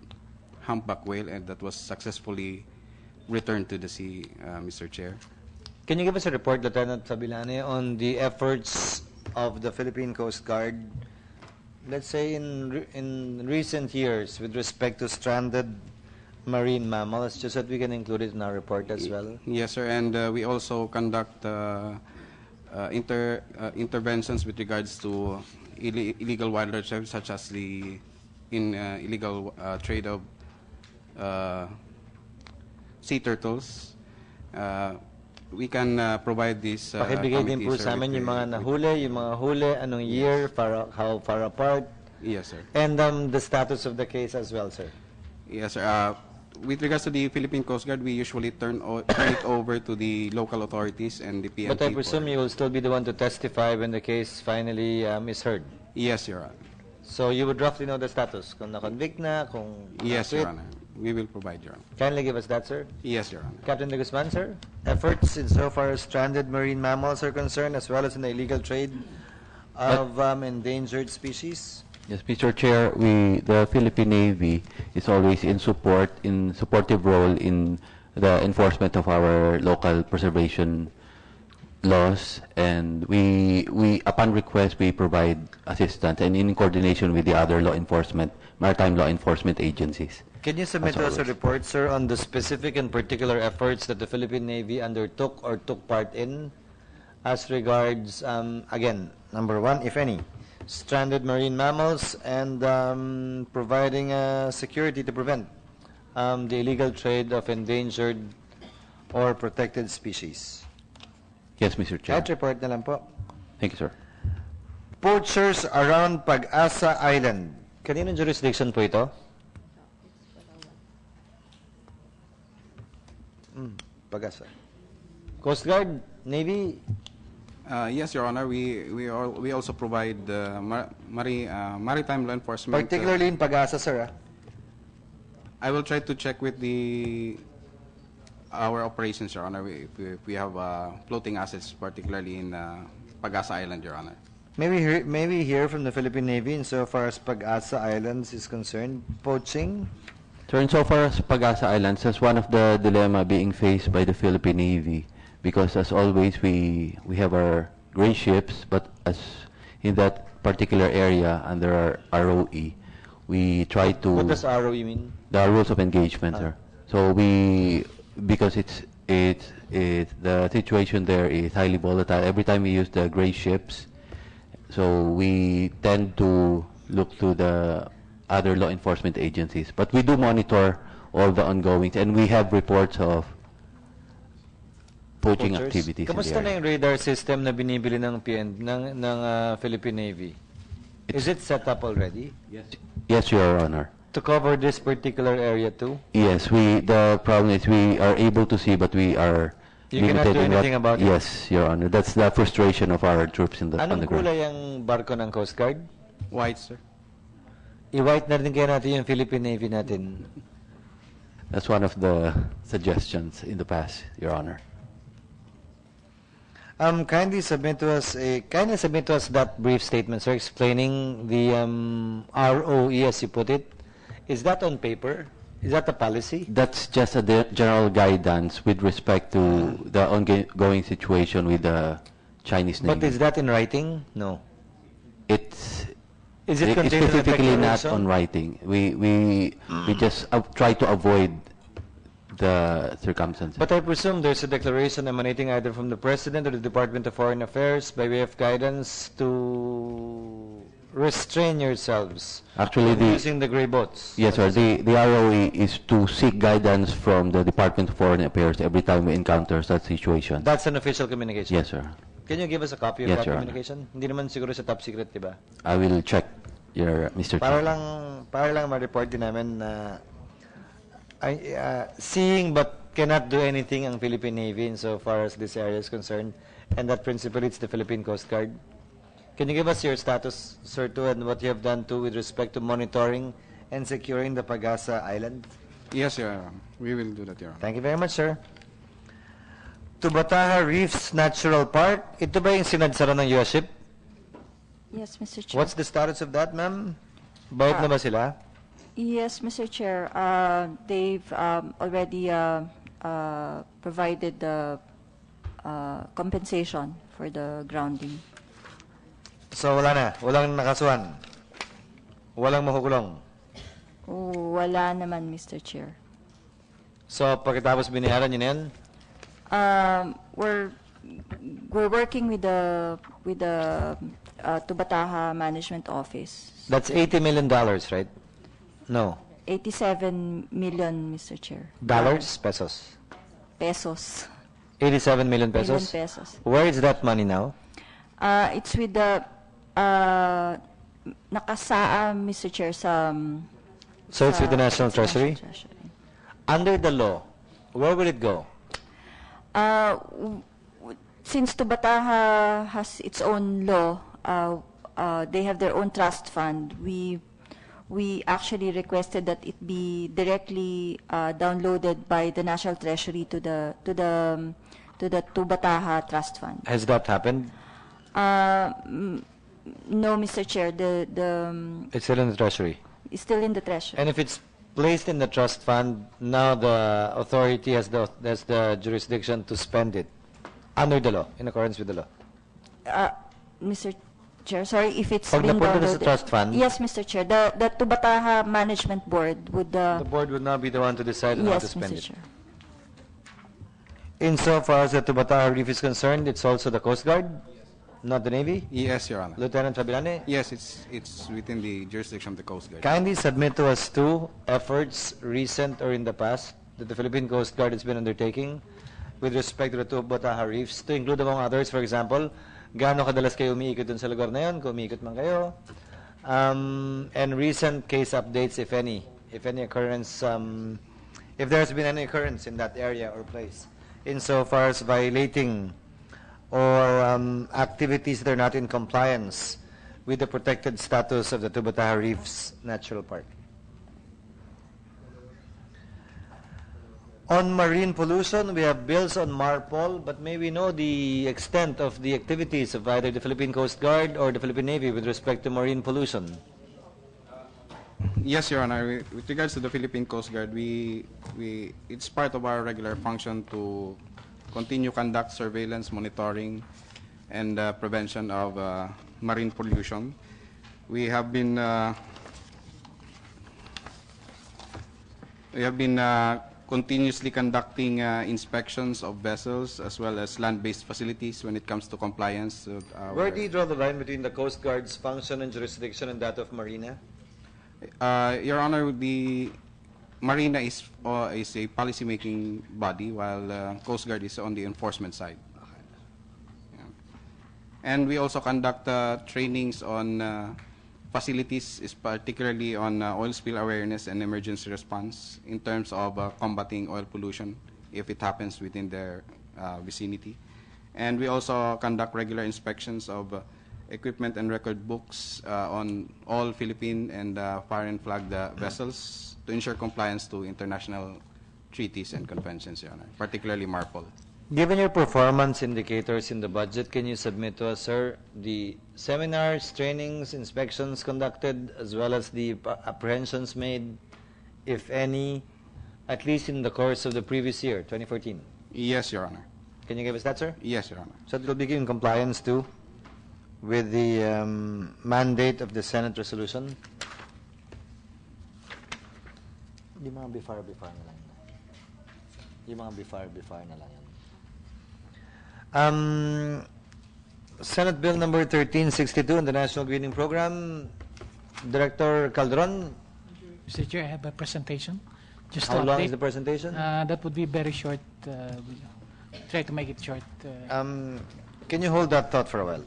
humpback whale, and that was successfully returned to the sea, Mr. Chair. Can you give us a report, Lieutenant Sabilane, on the efforts of the Philippine Coast Guard, let's say in recent years, with respect to stranded marine mammals, just so that we can include it in our report as well? Yes, sir. And we also conduct interventions with regards to illegal wildlife trade, such as the illegal trade of sea turtles. We can provide this Pakibigay din po sa amin yung mga huli, anong year, how far apart. Yes, sir. And the status of the case as well, sir. Yes, sir. With regards to the Philippine Coast Guard, we usually turn it over to the local authorities and the PNP. But I presume you will still be the one to testify when the case finally is heard. Yes, Your Honor. So you would roughly know the status, kung na-convict na, kung Yes, na-acquit. Your Honor. We will provide, Your Honor. Kindly give us that, sir. Yes, Your Honor. Captain De Guzman, sir. Efforts insofar as stranded marine mammals are concerned, as well as in the illegal trade of endangered species. Yes, Mr. Chair, the Philippine Navy is always in supportive role in the enforcement of our local preservation laws, and upon request, we provide assistance and in coordination with the other maritime law enforcement agencies. Can you submit As us a always. report, sir, on the specific and particular efforts that the Philippine Navy undertook or took part in as regards, again, number one, if any, stranded marine mammals and providing security to prevent the illegal trade of endangered or protected species? Yes, Mr. Chair. That report na lang po. Thank you, sir. Poachers around Pag-asa Island. Kaninong jurisdiction po ito? Pag-asa. Coast Guard, Navy. Yes, Your Honor. We also provide maritime law enforcement. Particularly in Pag-asa, sir. I will try to check with our operations, Your Honor. If we have floating assets, particularly in Pag-asa Island, Your Honor. Maybe hear from the Philippine Navy insofar as Pag-asa Islands is concerned. Poaching. So insofar as Pag-asa Islands, that's one of the dilemma being faced by the Philippine Navy, because as always we have our gray ships, but as in that particular area under our ROE, we try to. What does ROE mean? The rules of engagement, sir. So because the situation there is highly volatile. Every time we use the gray ships, so we tend to look to the other law enforcement agencies. But we do monitor all the ongoings, and we have reports of poaching Poachers. activities. in the Kamusta na area. yung radar system na binibili ng Philippine Navy? Is it set up already? Yes, Your Honor. To cover this particular area too? Yes, the problem is we are able to see, but we are You cannot limited do in what- anything about it? Yes, Your Honor. That's the frustration of our troops on Anong the ground. kulay ang barko ng Coast Guard? White, sir. I-white na rin kaya natin yung Philippine Navy natin. That's one of the suggestions in the past, Your Honor. Kindly submit to us that brief statement, sir, explaining the ROE as you put it. Is that on paper? Is that a policy? That's just a general guidance with respect to the ongoing situation with the Chinese Navy. But is that in writing? No. Is it contained in the specifically not declaration? on writing. We just try to avoid the circumstances. But I presume there's a declaration emanating either from the President or the Department of Foreign Affairs by way of guidance to restrain yourselves Actually, from using the gray boats. Yes, sir. The ROE is to seek guidance from the Department of Foreign Affairs every time we encounter such situation. That's an official communication? Yes, sir. Can you give us a copy of Yes, that Your Honor. communication? Hindi naman siguro sa top secret, di ba? I will check, Mr. Para Chair. lang ma-report din namin na seeing but cannot do anything ang Philippine Navy insofar as this area is concerned, and that principally it's the Philippine Coast Guard. Can you give us your status, sir, too, and what you have done too with respect to monitoring and securing the Pag-asa Island? Yes, Your Honor. We will do that, Your Honor. Thank you very much, sir. Tubataha Reefs Natural Park. Ito ba yung sinadsara ng US ship? Yes, Mr. Chair. What's the status of that, ma'am? Bayad na ba sila? Yes, Mr. Chair. They've already provided the compensation for the grounding. So wala na, walang nakasuhan. Walang makukulong. Wala naman, Mr. Chair. So pagkatapos biniharan niyo na yan? We're working with the Tubataha Management Office. That's $80 million, right? No. 87 million, Mr. Chair. Dollars? Pesos? Pesos. 87 million pesos? Million pesos. Where is that money now? It's with the nakasaa, Mr. Chair, sa So it's with the National sa Treasury? Treasury. Under the law, where will it go? Since Tubataha has its own law, they have their own trust fund. We actually requested that it be directly downloaded by the National Treasury to the Tubataha Trust Fund. Has that happened? No, Mr. Chair, It's still in the treasury. it's still in the treasury. And if it's placed in the trust fund, now the authority has the jurisdiction to spend it under the law, in accordance with the law. Mr. Chair, sorry if it's Pag been napunta sa downloaded. trust fund- Yes, Mr. Chair. The Tubataha Management Board would... The board would not be the one to decide on how to yes, spend Mr. it. Chair. Insofar as the Tubataha Reef is concerned, it's also the Coast Guard, not the Navy? Yes, Your Honor. Lieutenant Fabilane? Yes, it's within the jurisdiction of the Coast Guard. Kindly submit to us two efforts, recent or in the past, that the Philippine Coast Guard has been undertaking with respect to the Tubataha Reefs, to include among others, for example, gaano kadalas kayo umiikot dun sa lugar na yun, kung umiikot man kayo, and recent case updates, if any occurrence, if there's been any occurrence in that area or place, insofar as violating or activities that are not in compliance with the protected status of the Tubataha Reefs Natural Park. On marine pollution, we have bills on MARPOL, but may we know the extent of the activities of either the Philippine Coast Guard or the Philippine Navy with respect to marine pollution? Yes, Your Honor. With regards to the Philippine Coast Guard, it's part of our regular function to continue conduct surveillance, monitoring, and prevention of marine pollution. We have been continuously conducting inspections of vessels as well as land-based facilities when it comes to compliance. Where do you draw the line between the Coast Guard's function and jurisdiction and that of Marina? Your Honor, the Marina is a policy-making body, while Coast Guard is on the enforcement side. Yeah. And we also conduct trainings on facilities, is particularly on oil spill awareness and emergency response in terms of combating oil pollution if it happens within their vicinity. And we also conduct regular inspections of equipment and record books on all Philippine and foreign flagged vessels to ensure compliance to international treaties and conventions, Your Honor, particularly MARPOL. Given your performance indicators in the budget, can you submit to us, sir, the seminars, trainings, inspections conducted, as well as the apprehensions made, if any, at least in the course of the previous year, 2014? Yes, Your Honor. Can you give us that, sir? Yes, Your Honor. So it will be in compliance too with the mandate of the Senate resolution? Yung mga before na lang. Yung mga before na lang yan. Senate Bill number 1362 in the National Greening Program. Director Calderon. Mr. Chair, I have a presentation. Just How to long update. is the presentation? That would be very short. Try to make it short. Can you hold that thought for a while?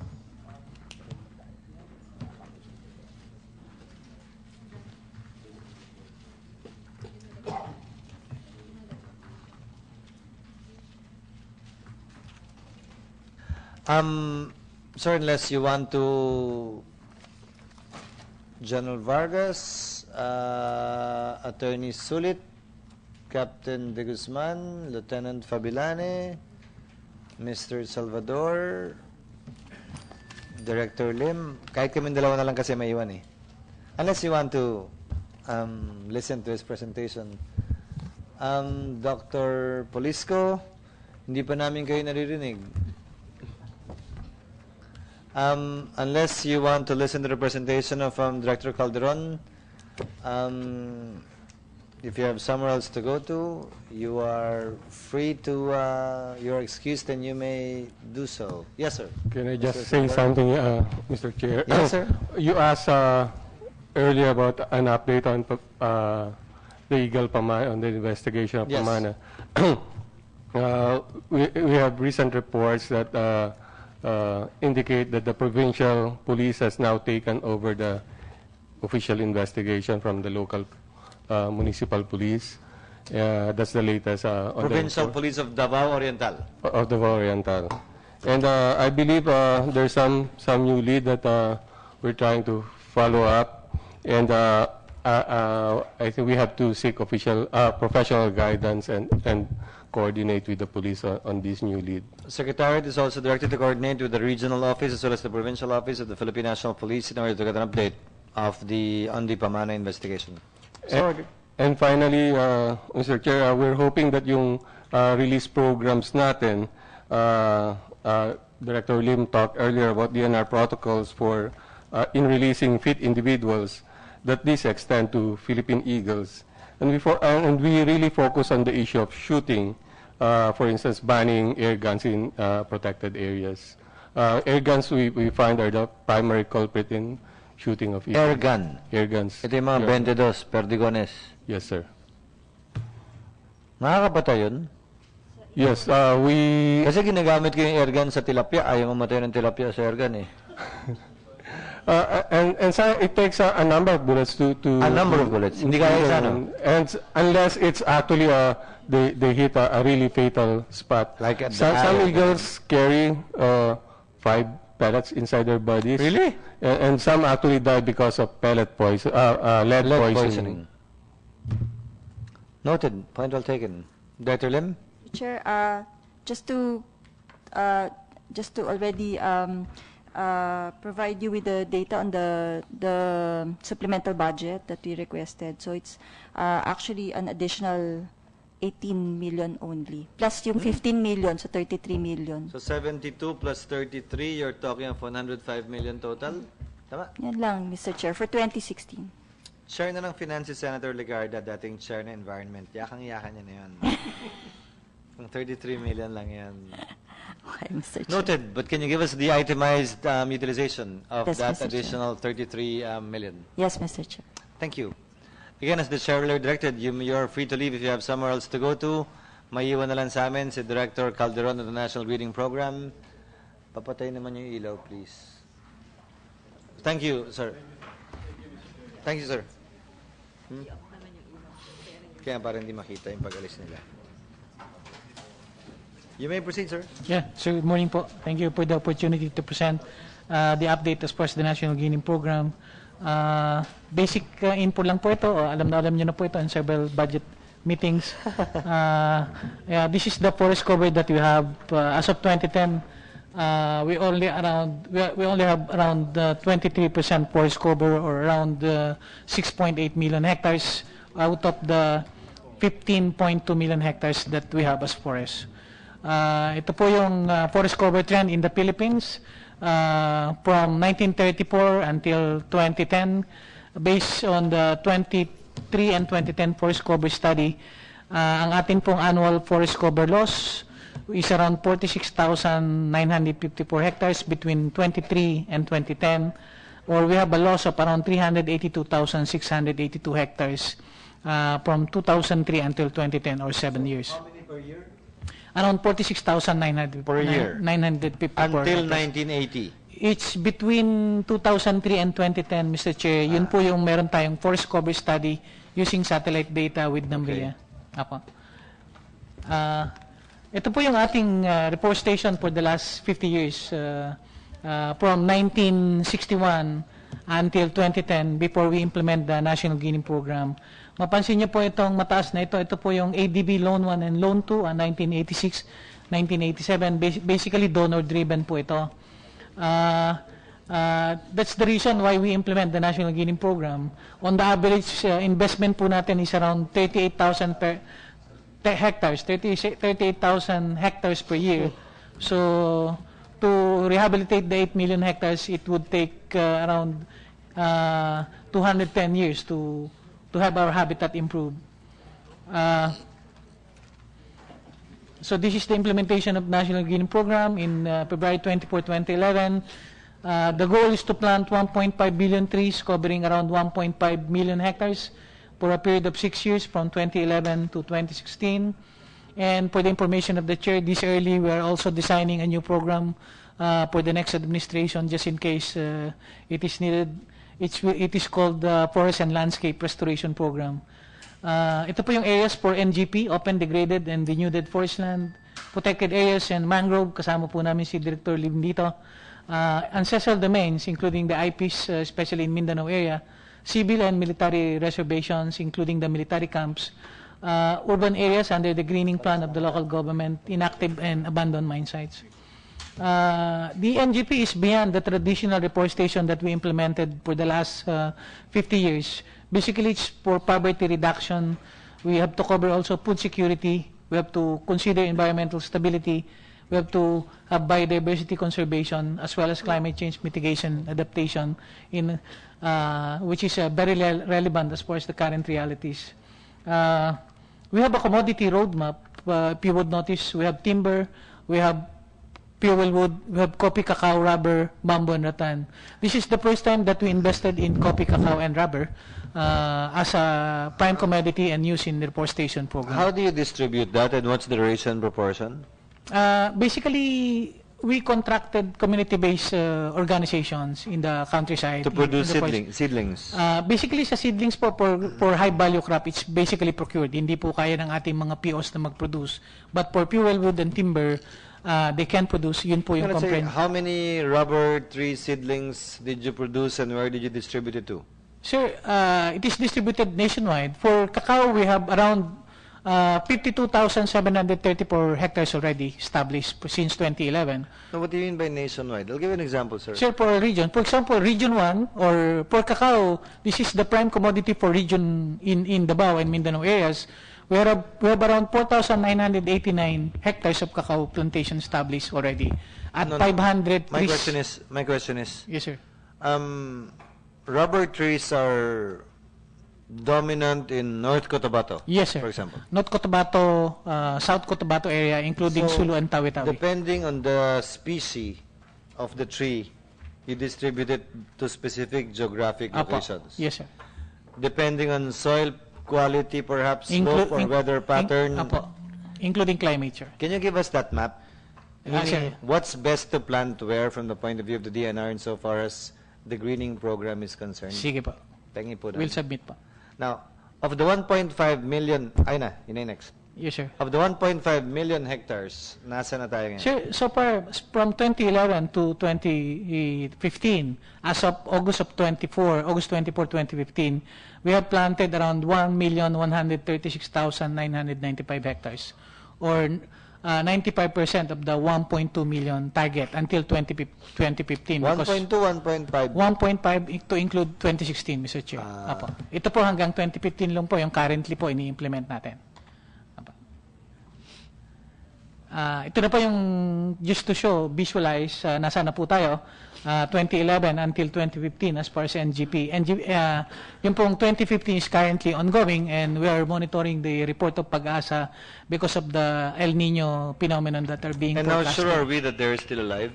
Sir, unless you want to, General Vargas, Attorney Sulit, Captain De Guzman, Lieutenant Fabilane, Mr. Salvador, Director Lim, kahit kaming dalawa na lang kasi may iwan eh. Unless you want to listen to his presentation. Dr. Polisco, hindi pa namin kayo naririnig. Unless you want to listen to the presentation of Director Calderon, if you have somewhere else to go to, you are free to, you're excused and you may do so. Yes, sir. Can I just say something, Mr. Chair? Yes, sir. You asked earlier about an update on the Eagle Pamana, on the investigation of Yes. Pamana. We have recent reports that indicate that the provincial police has now taken over the official investigation from the local municipal police. That's the latest. On Provincial the Police of Davao Oriental. of Davao Oriental. And I believe there's some new lead that we're trying to follow up. And I think we have to seek official, professional guidance and coordinate with the police on this new lead. Secretariat is also directed to coordinate with the regional office as well as the provincial office of the Philippine National Police in order to get an update of on the Pamana investigation. And finally, Mr. Chair, we're hoping that yung release programs natin, Director Lim talked earlier about DNR protocols for in releasing fit individuals, that these extend to Philippine Eagles. And we really focus on the issue of shooting, for instance, banning air guns in protected areas. Air guns we find are the primary culprit in shooting of Air gun? Air guns. Ito yung mga 22, perdigones. Yes, sir. Nakakapatay yun? Yes, Kasi ginagamit ko yung air gun sa tilapia. Ayaw mamatay ng tilapia sa air gun eh. And so it takes a number of bullets to a number of bullets. Hindi kaya isa, no? And unless it's actually they hit a really fatal spot. Like some eagles carry 5 pellets inside their bodies. Really? And some actually die because of pellet poison, lead poisoning. Noted. Point well taken. Director Lim? Chair, just to already provide you with the data on the supplemental budget that we requested. So it's actually an additional 18 million only, plus yung 15 million, so 33 million. So 72 plus 33, you're talking of 105 million total? Tama? Yan lang, Mr. Chair, for 2016. Chair na ng Finance si Senator Legarda, dating Chair na Environment. Yakang-yakan niya na yan. Kung 33 million lang yan. Okay, Mr. Chair. Noted, but can you give us the itemized utilization of Yes, that Mr. additional 33 million? Yes, Mr. Chair. Thank you. Again, as the Chair earlier directed, you're free to leave if you have somewhere else to go to. Maiiwan na lang sa amin si Director Calderon of the National Breeding Program. Papatay naman yung ilaw, please. Thank you, sir. Thank you, sir. Kaya para hindi makita yung pag-alis nila. You may proceed, sir. Yeah, sir, good morning po. Thank you for the opportunity to present the update as far as the National Gaining Program. Basic info lang po ito. Alam nyo na po ito in several budget meetings. Yeah, this is the forest cover that we have as of 2010. We only have around 23% forest cover, or around 6.8 million hectares out of the 15.2 million hectares that we have as forest. Ito po yung forest cover trend in the Philippines from 1934 until 2010. Based on the 23 and 2010 forest cover study, ang atin pong annual forest cover loss is around 46,954 hectares between 23 and 2010, or we have a loss of around 382,682 hectares from 2003 until 2010, or 7 years. How many per year? Around 46,900 per year. 954 Until hectares. 1980. It's between 2003 and 2010, Mr. Chair. Yun po yung meron tayong forest cover study using satellite data with NAMRIA. Apo. Ito po yung ating reforestation for the last 50 years. From 1961 until 2010, before we implement the National Gaining Program. Mapansin niyo po itong mataas na ito. Ito po yung ADB Loan 1 and Loan 2, 1986, 1987. Basically, donor-driven po ito. That's the reason why we implement the National Gaining Program. On the average, investment po natin is around 38,000 per hectares, 38,000 hectares per year. So, to rehabilitate the 8 million hectares, it would take around 210 years to have our habitat improved. So this is the implementation of National Gaining Program in February 24, 2011. The goal is to plant 1.5 billion trees covering around 1.5 million hectares for a period of 6 years from 2011 to 2016. And for the information of the Chair, this early we are also designing a new program for the next administration just in case it is needed. It is called the Forest and Landscape Restoration Program. Ito po yung areas for NGP, Open, Degraded, and Denuded Forest Land, Protected Areas, and Mangrove. Kasama po namin si Director Lim dito. Ancestral domains, including the IPs, especially in Mindanao area, civil and military reservations, including the military camps, urban areas under the greening plan of the local government, inactive and abandoned mine sites. The NGP is beyond the traditional reforestation that we implemented for the last 50 years. Basically, it's for poverty reduction. We have to cover also food security. We have to consider environmental stability. We have to have biodiversity conservation as well as climate change mitigation adaptation, which is very relevant as far as the current realities. We have a commodity roadmap. If you would notice, we have timber, we have fuel wood, we have coffee, cacao, rubber, bamboo, and rattan. This is the first time that we invested in coffee, cacao, and rubber as a prime commodity and used in the reforestation program. How do you distribute that, and what's the ratio and proportion? Basically, we contracted community-based organizations in the countryside. To produce seedlings? Basically, sa seedlings po, for high-value crop, it's basically procured. Hindi po kaya ng ating mga POs na mag-produce. But for fuel wood and timber, they can produce. Yun po yung complaint. How many rubber tree seedlings did you produce and where did you distribute it to? Sir, it is distributed nationwide. For cacao, we have around 52,734 hectares already established since 2011. So what do you mean by nationwide? I'll give you an example, sir. Sir, for a region. For example, Region 1 or for cacao, this is the prime commodity for region in Davao and Mindanao areas. We have around 4,989 hectares of cacao plantation established already at 500 My trees. question is. Yes, sir. Rubber trees are dominant in North Cotabato. Yes, sir. For example. North Cotabato, South Cotabato area, including Sulu and Tawi-Tawi. Depending on the species of the tree, you distribute it to specific geographic locations. Yes, sir. Depending on soil quality, perhaps slope or weather pattern. Including climate, sir. Can you give us that map? Sir. What's best to plant where from the point of view of the DNR insofar as the greening program is concerned? Sige po. Pengi po. We'll submit po. Now, of the 1.5 million, yun na next. Yes, sir. Of the 1.5 million hectares, nasa na tayo ngayon? Sir, so far, from 2011 to 2015, as of August 24, 2015, we have planted around 1,136,995 hectares, or 95% of the 1.2 million target until 2015. 1.2, 1.5? 1.5 to include 2016, Mr. Chair. Apo. Ito po hanggang 2015 lang po, yung currently po ini-implement natin. Apo. Ito na po yung just to show, visualize, nasa na po tayo, 2011 until 2015 as far as NGP. Yung pong 2015 is currently ongoing and we are monitoring the report of Pag-asa because of the El Nino phenomenon that are being forecasted. And how sure are we that they're still alive?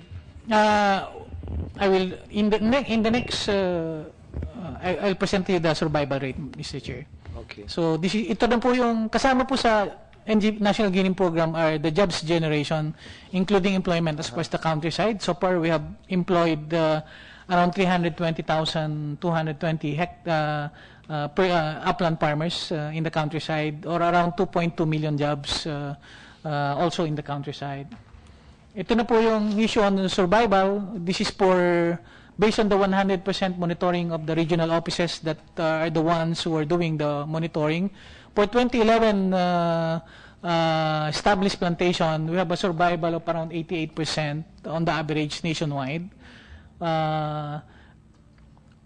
I will, in the next, I'll present to you the survival rate, Mr. Chair. Okay. So, ito na po yung kasama po sa National Greening Program are the jobs generation, including employment as far as the countryside. So far, we have employed around 320,220 upland farmers in the countryside, or around 2.2 million jobs also in the countryside. Ito na po yung issue on survival. This is based on the 100% monitoring of the regional offices that are the ones who are doing the monitoring. For 2011 established plantation, we have a survival of around 88% on the average nationwide.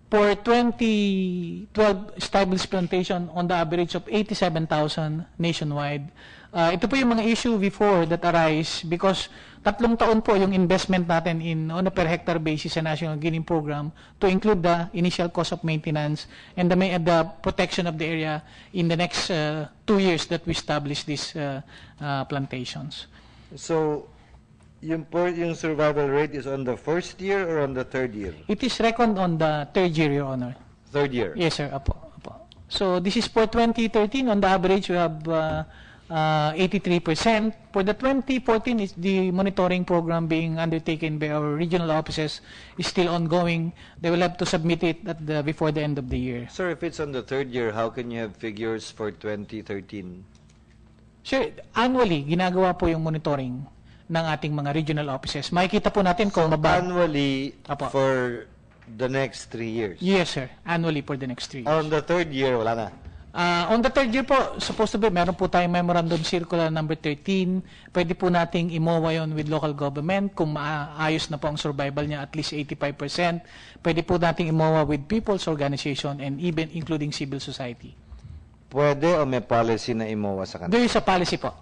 For 2012 established plantation, on the average of 87,000 nationwide. Ito po yung mga issue before that arise because 3 taon po yung investment natin on a per hectare basis sa National Greening Program to include the initial cost of maintenance and the protection of the area in the next 2 years that we establish these plantations. So, yung survival rate is on the first year or on the third year? It is reckoned on the third year, Your Honor. Third year? Yes, sir. Apo. So, this is for 2013. On the average, we have 83%. For the 2014, is the monitoring program being undertaken by our regional offices is still ongoing. They will have to submit it before the end of the year. Sir, if it's on the third year, how can you have figures for 2013? Sir, annually, ginagawa po yung monitoring ng ating mga regional offices. Makikita po natin kung annually, for the next 3 years? Yes, sir. Annually for the next 3 years. On the third year, wala na. On the third year po, supposed to be, meron po tayong Memorandum Circular number 13. Pwede po nating imowa yon with local government kung maayos na po ang survival niya, at least 85%. Pwede po nating imowa with people's organization and even including civil society. Pwede o may policy na imowa sa kanila? There is a policy po,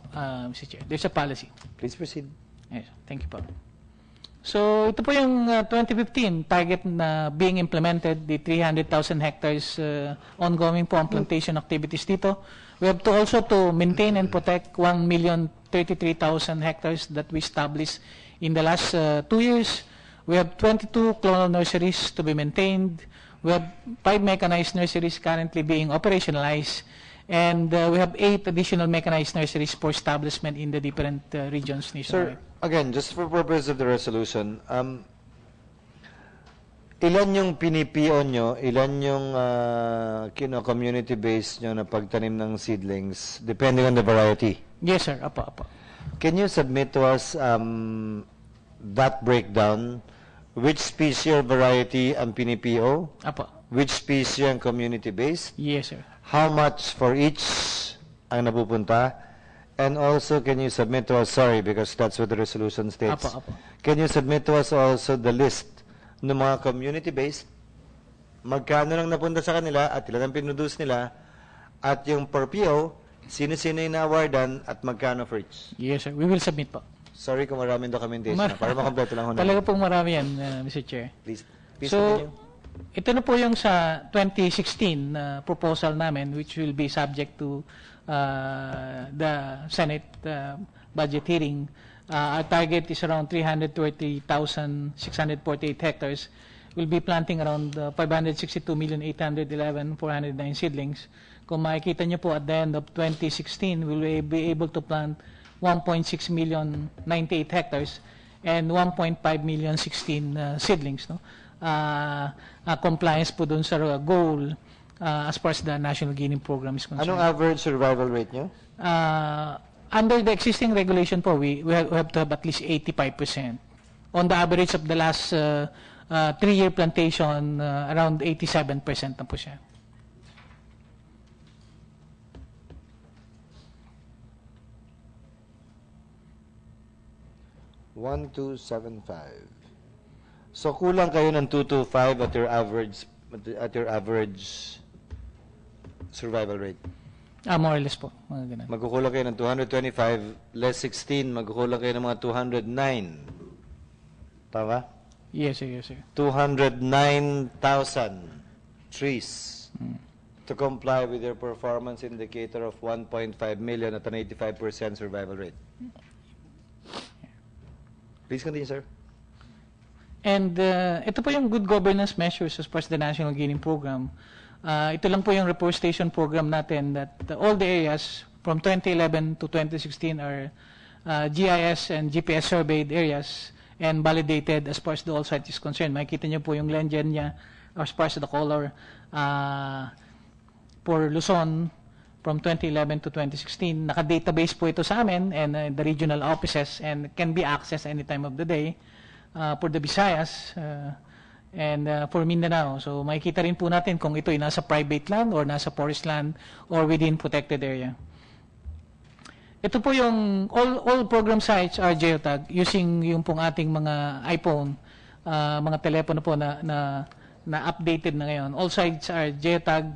Mr. Chair. There's a policy. Please proceed. Yes, thank you po. So, ito po yung 2015 target na being implemented, the 300,000 hectares ongoing po ang plantation activities dito. We have to also to maintain and protect 1,033,000 hectares that we established in the last 2 years. We have 22 clonal nurseries to be maintained. We have 5 mechanized nurseries currently being operationalized. And we have 8 additional mechanized nurseries for establishment in the different regions nationwide. Sir, again, just for purpose of the resolution, ilan yung pinipio nyo, ilan yung community-based nyo na pagtanim ng seedlings, depending on the variety? Yes, sir. Apo. Can you submit to us that breakdown? Which species or variety ang pinipio? Apo. Which species ang community-based? Yes, sir. How much for each ang napupunta? And also, can you submit to us, sorry, because that's what the resolution states. Apo. Can you submit to us also the list ng mga community-based, magkano lang napunta sa kanila at ilan ang pinuduce nila, at yung per PO, sino-sino yung na-awardan at magkano for each? Yes, sir. We will submit po. Sorry kung maraming documentation para makompleto lang ho na. Talaga pong marami yan, Mr. Chair. Please So, continue. ito na po yung sa 2016 proposal namin, which will be subject to the Senate budget hearing. Our target is around 320,648 hectares. We'll be planting around 562,811,409 seedlings. Kung makikita nyo po at the end of 2016, we will be able to plant 1.6 million 98 hectares and 1.5 million 16 seedlings. No? Compliance po dun sa goal as far as the National Greening Program is concerned. Anong average survival rate nyo? Under the existing regulation po, we have to have at least 85%. On the average of the last 3-year plantation, around 87% na po siya. $1,275. So kulang kayo ng 225 at your average survival rate. More or less po. Mga ganun. Magkukulang kayo ng 225 less 16, magkukulang kayo ng mga 209. Tama? Yes, sir. Yes, sir. 209,000 trees to comply with your performance indicator of 1.5 million at an 85% survival rate. Please continue, sir. And ito po yung good governance measures as far as the National Greening Program. Ito lang po yung reforestation program natin that all the areas from 2011 to 2016 are GIS and GPS surveyed areas and validated as far as the all site is concerned. Makikita niyo po yung legend niya as far as the color for Luzon from 2011 to 2016. Naka-database po ito sa amin and the regional offices and can be accessed any time of the day for the Visayas and for Mindanao. So makikita rin po natin kung ito ay nasa private land or nasa forest land or within protected area. Ito po yung all program sites are geotag using yung pong ating mga iPhone, mga telepono po na updated na ngayon. All sites are geotag.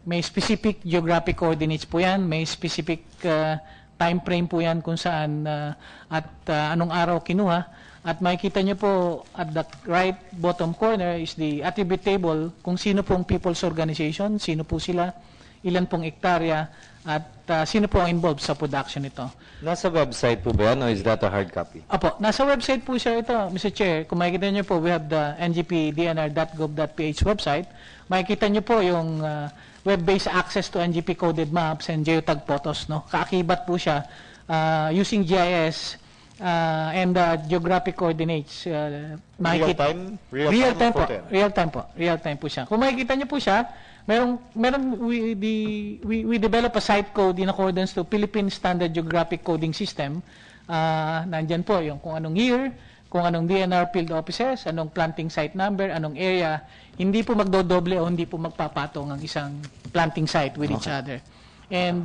May specific geographic coordinates po yan, may specific time frame po yan kung saan at anong araw kinuha. At makikita nyo po at the right bottom corner is the attribute table kung sino pong people's organization, sino po sila, ilan pong ektarya, at sino po ang involved sa production nito. Nasa website po ba yan o is that a hard copy? Apo, nasa website po siya ito, Mr. Chair. Kung makikita nyo po, we have the ngpdnr.gov.ph website. Makikita nyo po yung web-based access to NGP coded maps and geotag photos. No? Kaakibat po siya using GIS and geographic coordinates. Real time? Real time po. Real time po. Real time po siya. Kung makikita nyo po siya, we develop a site code in accordance to Philippine Standard Geographic Coding System. Nandyan po yung kung anong year, kung anong DNR field offices, anong planting site number, anong area, hindi po magdodoble o hindi po magpapatong ang isang planting site with each other. And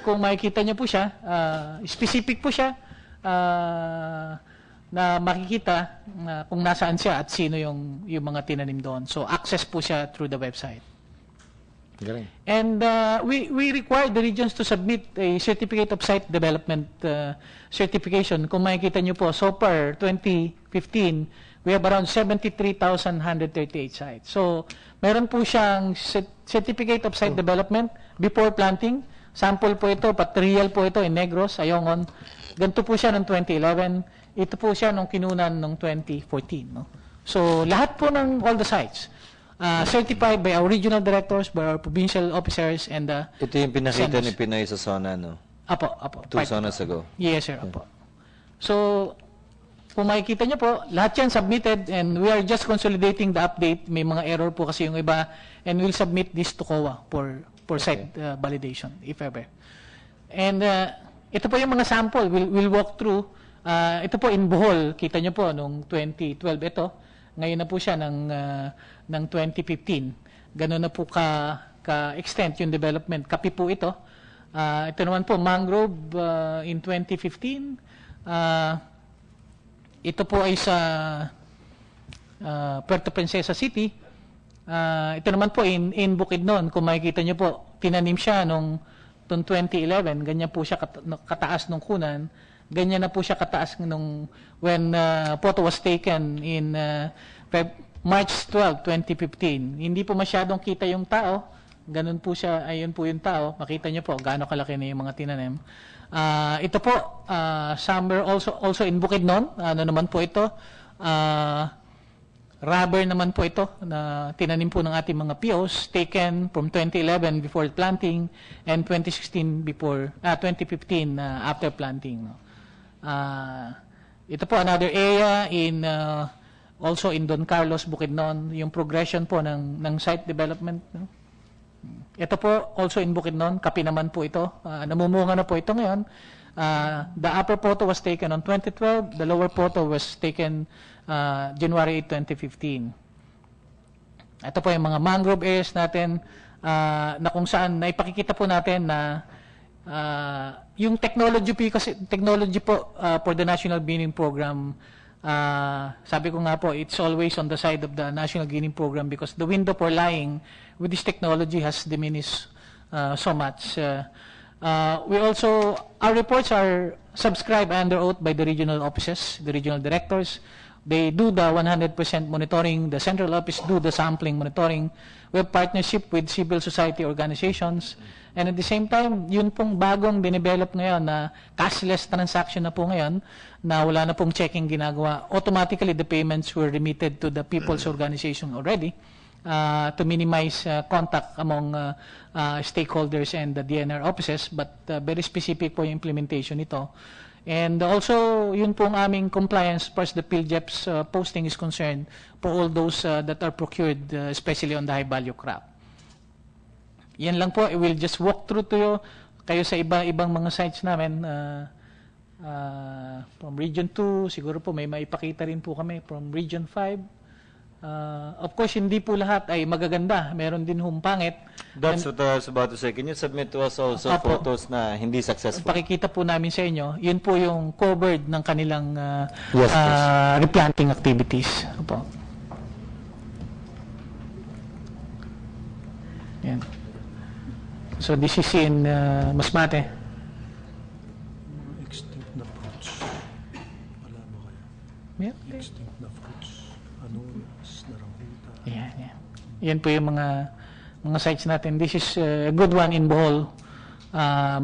kung makikita niyo po siya, specific po siya na makikita kung nasaan siya at sino yung mga tinanim doon. So access po siya through the website. Galing. And we require the regions to submit a certificate of site development certification. Kung makikita nyo po, so far 2015, we have around 73,138 sites. So meron po siyang certificate of site development before planting. Sample po ito, patrial po ito in Negros, Ayongon. Ganito po siya noong 2011. Ito po siya nung kinunan noong 2014. No? So lahat po ng all the sites, certified by our regional directors, by our provincial officers, and ito yung pinakita ni Pinoy sa SONA, no? Apo. 2 zonas ago. Yes, sir. Apo. So, kung makikita niyo po, lahat yan submitted, and we are just consolidating the update. May mga error po kasi yung iba, and we'll submit this to COA for site validation, if ever. And ito po yung mga sample. We'll walk through. Ito po in Bohol, kita niyo po, noong 2012 ito. Ngayon na po siya ng 2015. Ganun na po ka-extent yung development. Kapi po ito. Ito naman po, mangrove in 2015. Ito po ay sa Puerto Princesa City. Ito naman po in Bukidnon. Kung makikita nyo po, tinanim siya noong 2011. Ganyan po siya kataas nung kunan. Ganyan na po siya kataas nung when photo was taken in March 12, 2015. Hindi po masyadong kita yung tao. Ganun po siya, ayun po yung tao. Makita niyo po gaano kalaki na yung mga tinanim. Ito po, somewhere also in Bukidnon. Ano naman po ito? Rubber naman po ito na tinanim po ng ating mga POs, taken from 2011 before planting and 2016 before 2015 after planting. No? Ito po another area in also in Don Carlos, Bukidnon, yung progression po ng site development. No? Ito po also in Bukidnon, kapi naman po ito. Namumunga na po ito ngayon. The upper photo was taken on 2012. The lower photo was taken January 8, 2015. Ito po yung mga mangrove areas natin na kung saan naipakikita po natin na yung technology po for the National Beaning Program, sabi ko nga po, it's always on the side of the National Beaning Program because the window for lying with this technology has diminished so much. Our reports are subscribed under oath by the regional offices, the regional directors. They do the 100% monitoring. The central office do the sampling monitoring. We have partnership with civil society organizations. And at the same time, yun pong bagong dinevelop ngayon na cashless transaction na po ngayon, na wala na pong checking ginagawa. Automatically, the payments were remitted to the people's organization already to minimize contact among stakeholders and the DNR offices. But very specific po yung implementation nito. And also, yun pong aming compliance as far as the PhilJEP's posting is concerned for all those that are procured, especially on the high-value crop. Yan lang po, we'll just walk through to you, kayo sa ibang mga sites namin. From Region 2, siguro po may maipakita rin po kami from Region 5. Of course, hindi po lahat ay magaganda. Meron din humpangit. That's what I was about to say. Can you submit to us also photos na hindi successful? Pakikita po namin sa inyo. Yun po yung covered ng kanilang replanting activities. Opo. Yan. So this is in Masbate. Extinct na fruits. Wala ba kayo? Yeah. Extinct na fruits. Anunas, naranguta. Yan, yan. Yan po yung mga sites natin. This is a good one in Bohol.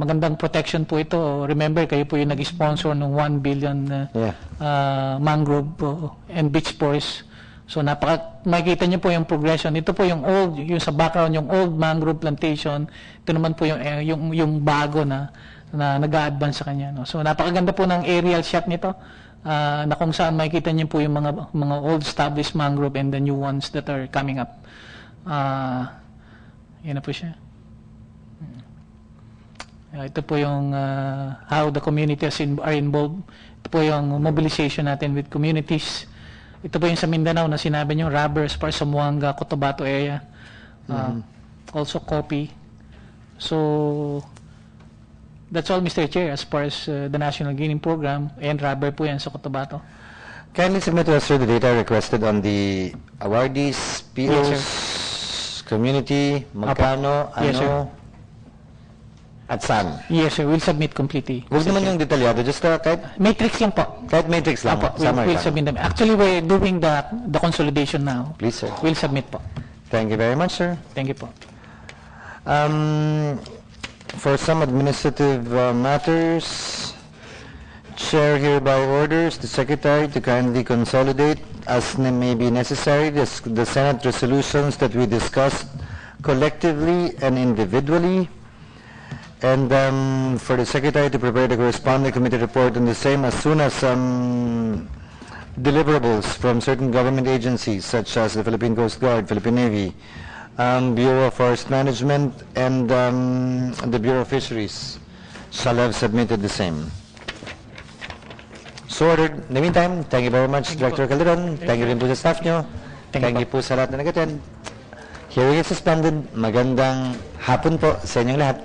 Magandang protection po ito. Remember, kayo po yung nag-sponsor ng 1 billion mangrove and beach forests. So makikita niyo po yung progression. Ito po yung old, yung sa background, yung old mangrove plantation. Ito naman po yung bago na nag-a-advance sa kanya. No? So napakaganda po ng aerial shot nito. Na kung saan makikita niyo po yung mga old established mangrove and the new ones that are coming up. Yan na po siya. Ito po yung how the communities are involved. Ito po yung mobilization natin with communities. Ito po yung sa Mindanao na sinabi nyo, Rubbers, para Zamboanga, Cotabato area. Also copy. So, that's all, Mr. Chair, as far as the National Greening Program, and rubber po yan sa Cotabato. Kindly submit to us, sir, the data requested on the awardees, POs, Yes, community, magkano, Yes, sir. ano, at saan. Yes, sir. We'll submit completely. Huwag naman yung detalyado, just kahit Matrix lang po. matrix lang. Apo, summary we'll lang. submit them. Actually, we're doing the consolidation now. Please, sir. We'll submit po. Thank you very much, sir. Thank you po. For some administrative matters, Chair hereby orders the Secretary to kindly consolidate as may be necessary the Senate resolutions that we discussed collectively and individually, and for the Secretary to prepare the corresponding committee report on the same as soon as deliverables from certain government agencies such as the Philippine Coast Guard, Philippine Navy, Bureau of Forest Management, and the Bureau of Fisheries shall have submitted the same. So ordered. In the meantime, thank you very much, Director Calderon. Thank you rin po sa staff nyo. Thank you po sa lahat na nag-attend. Hearing is suspended. Magandang hapon po sa inyong lahat.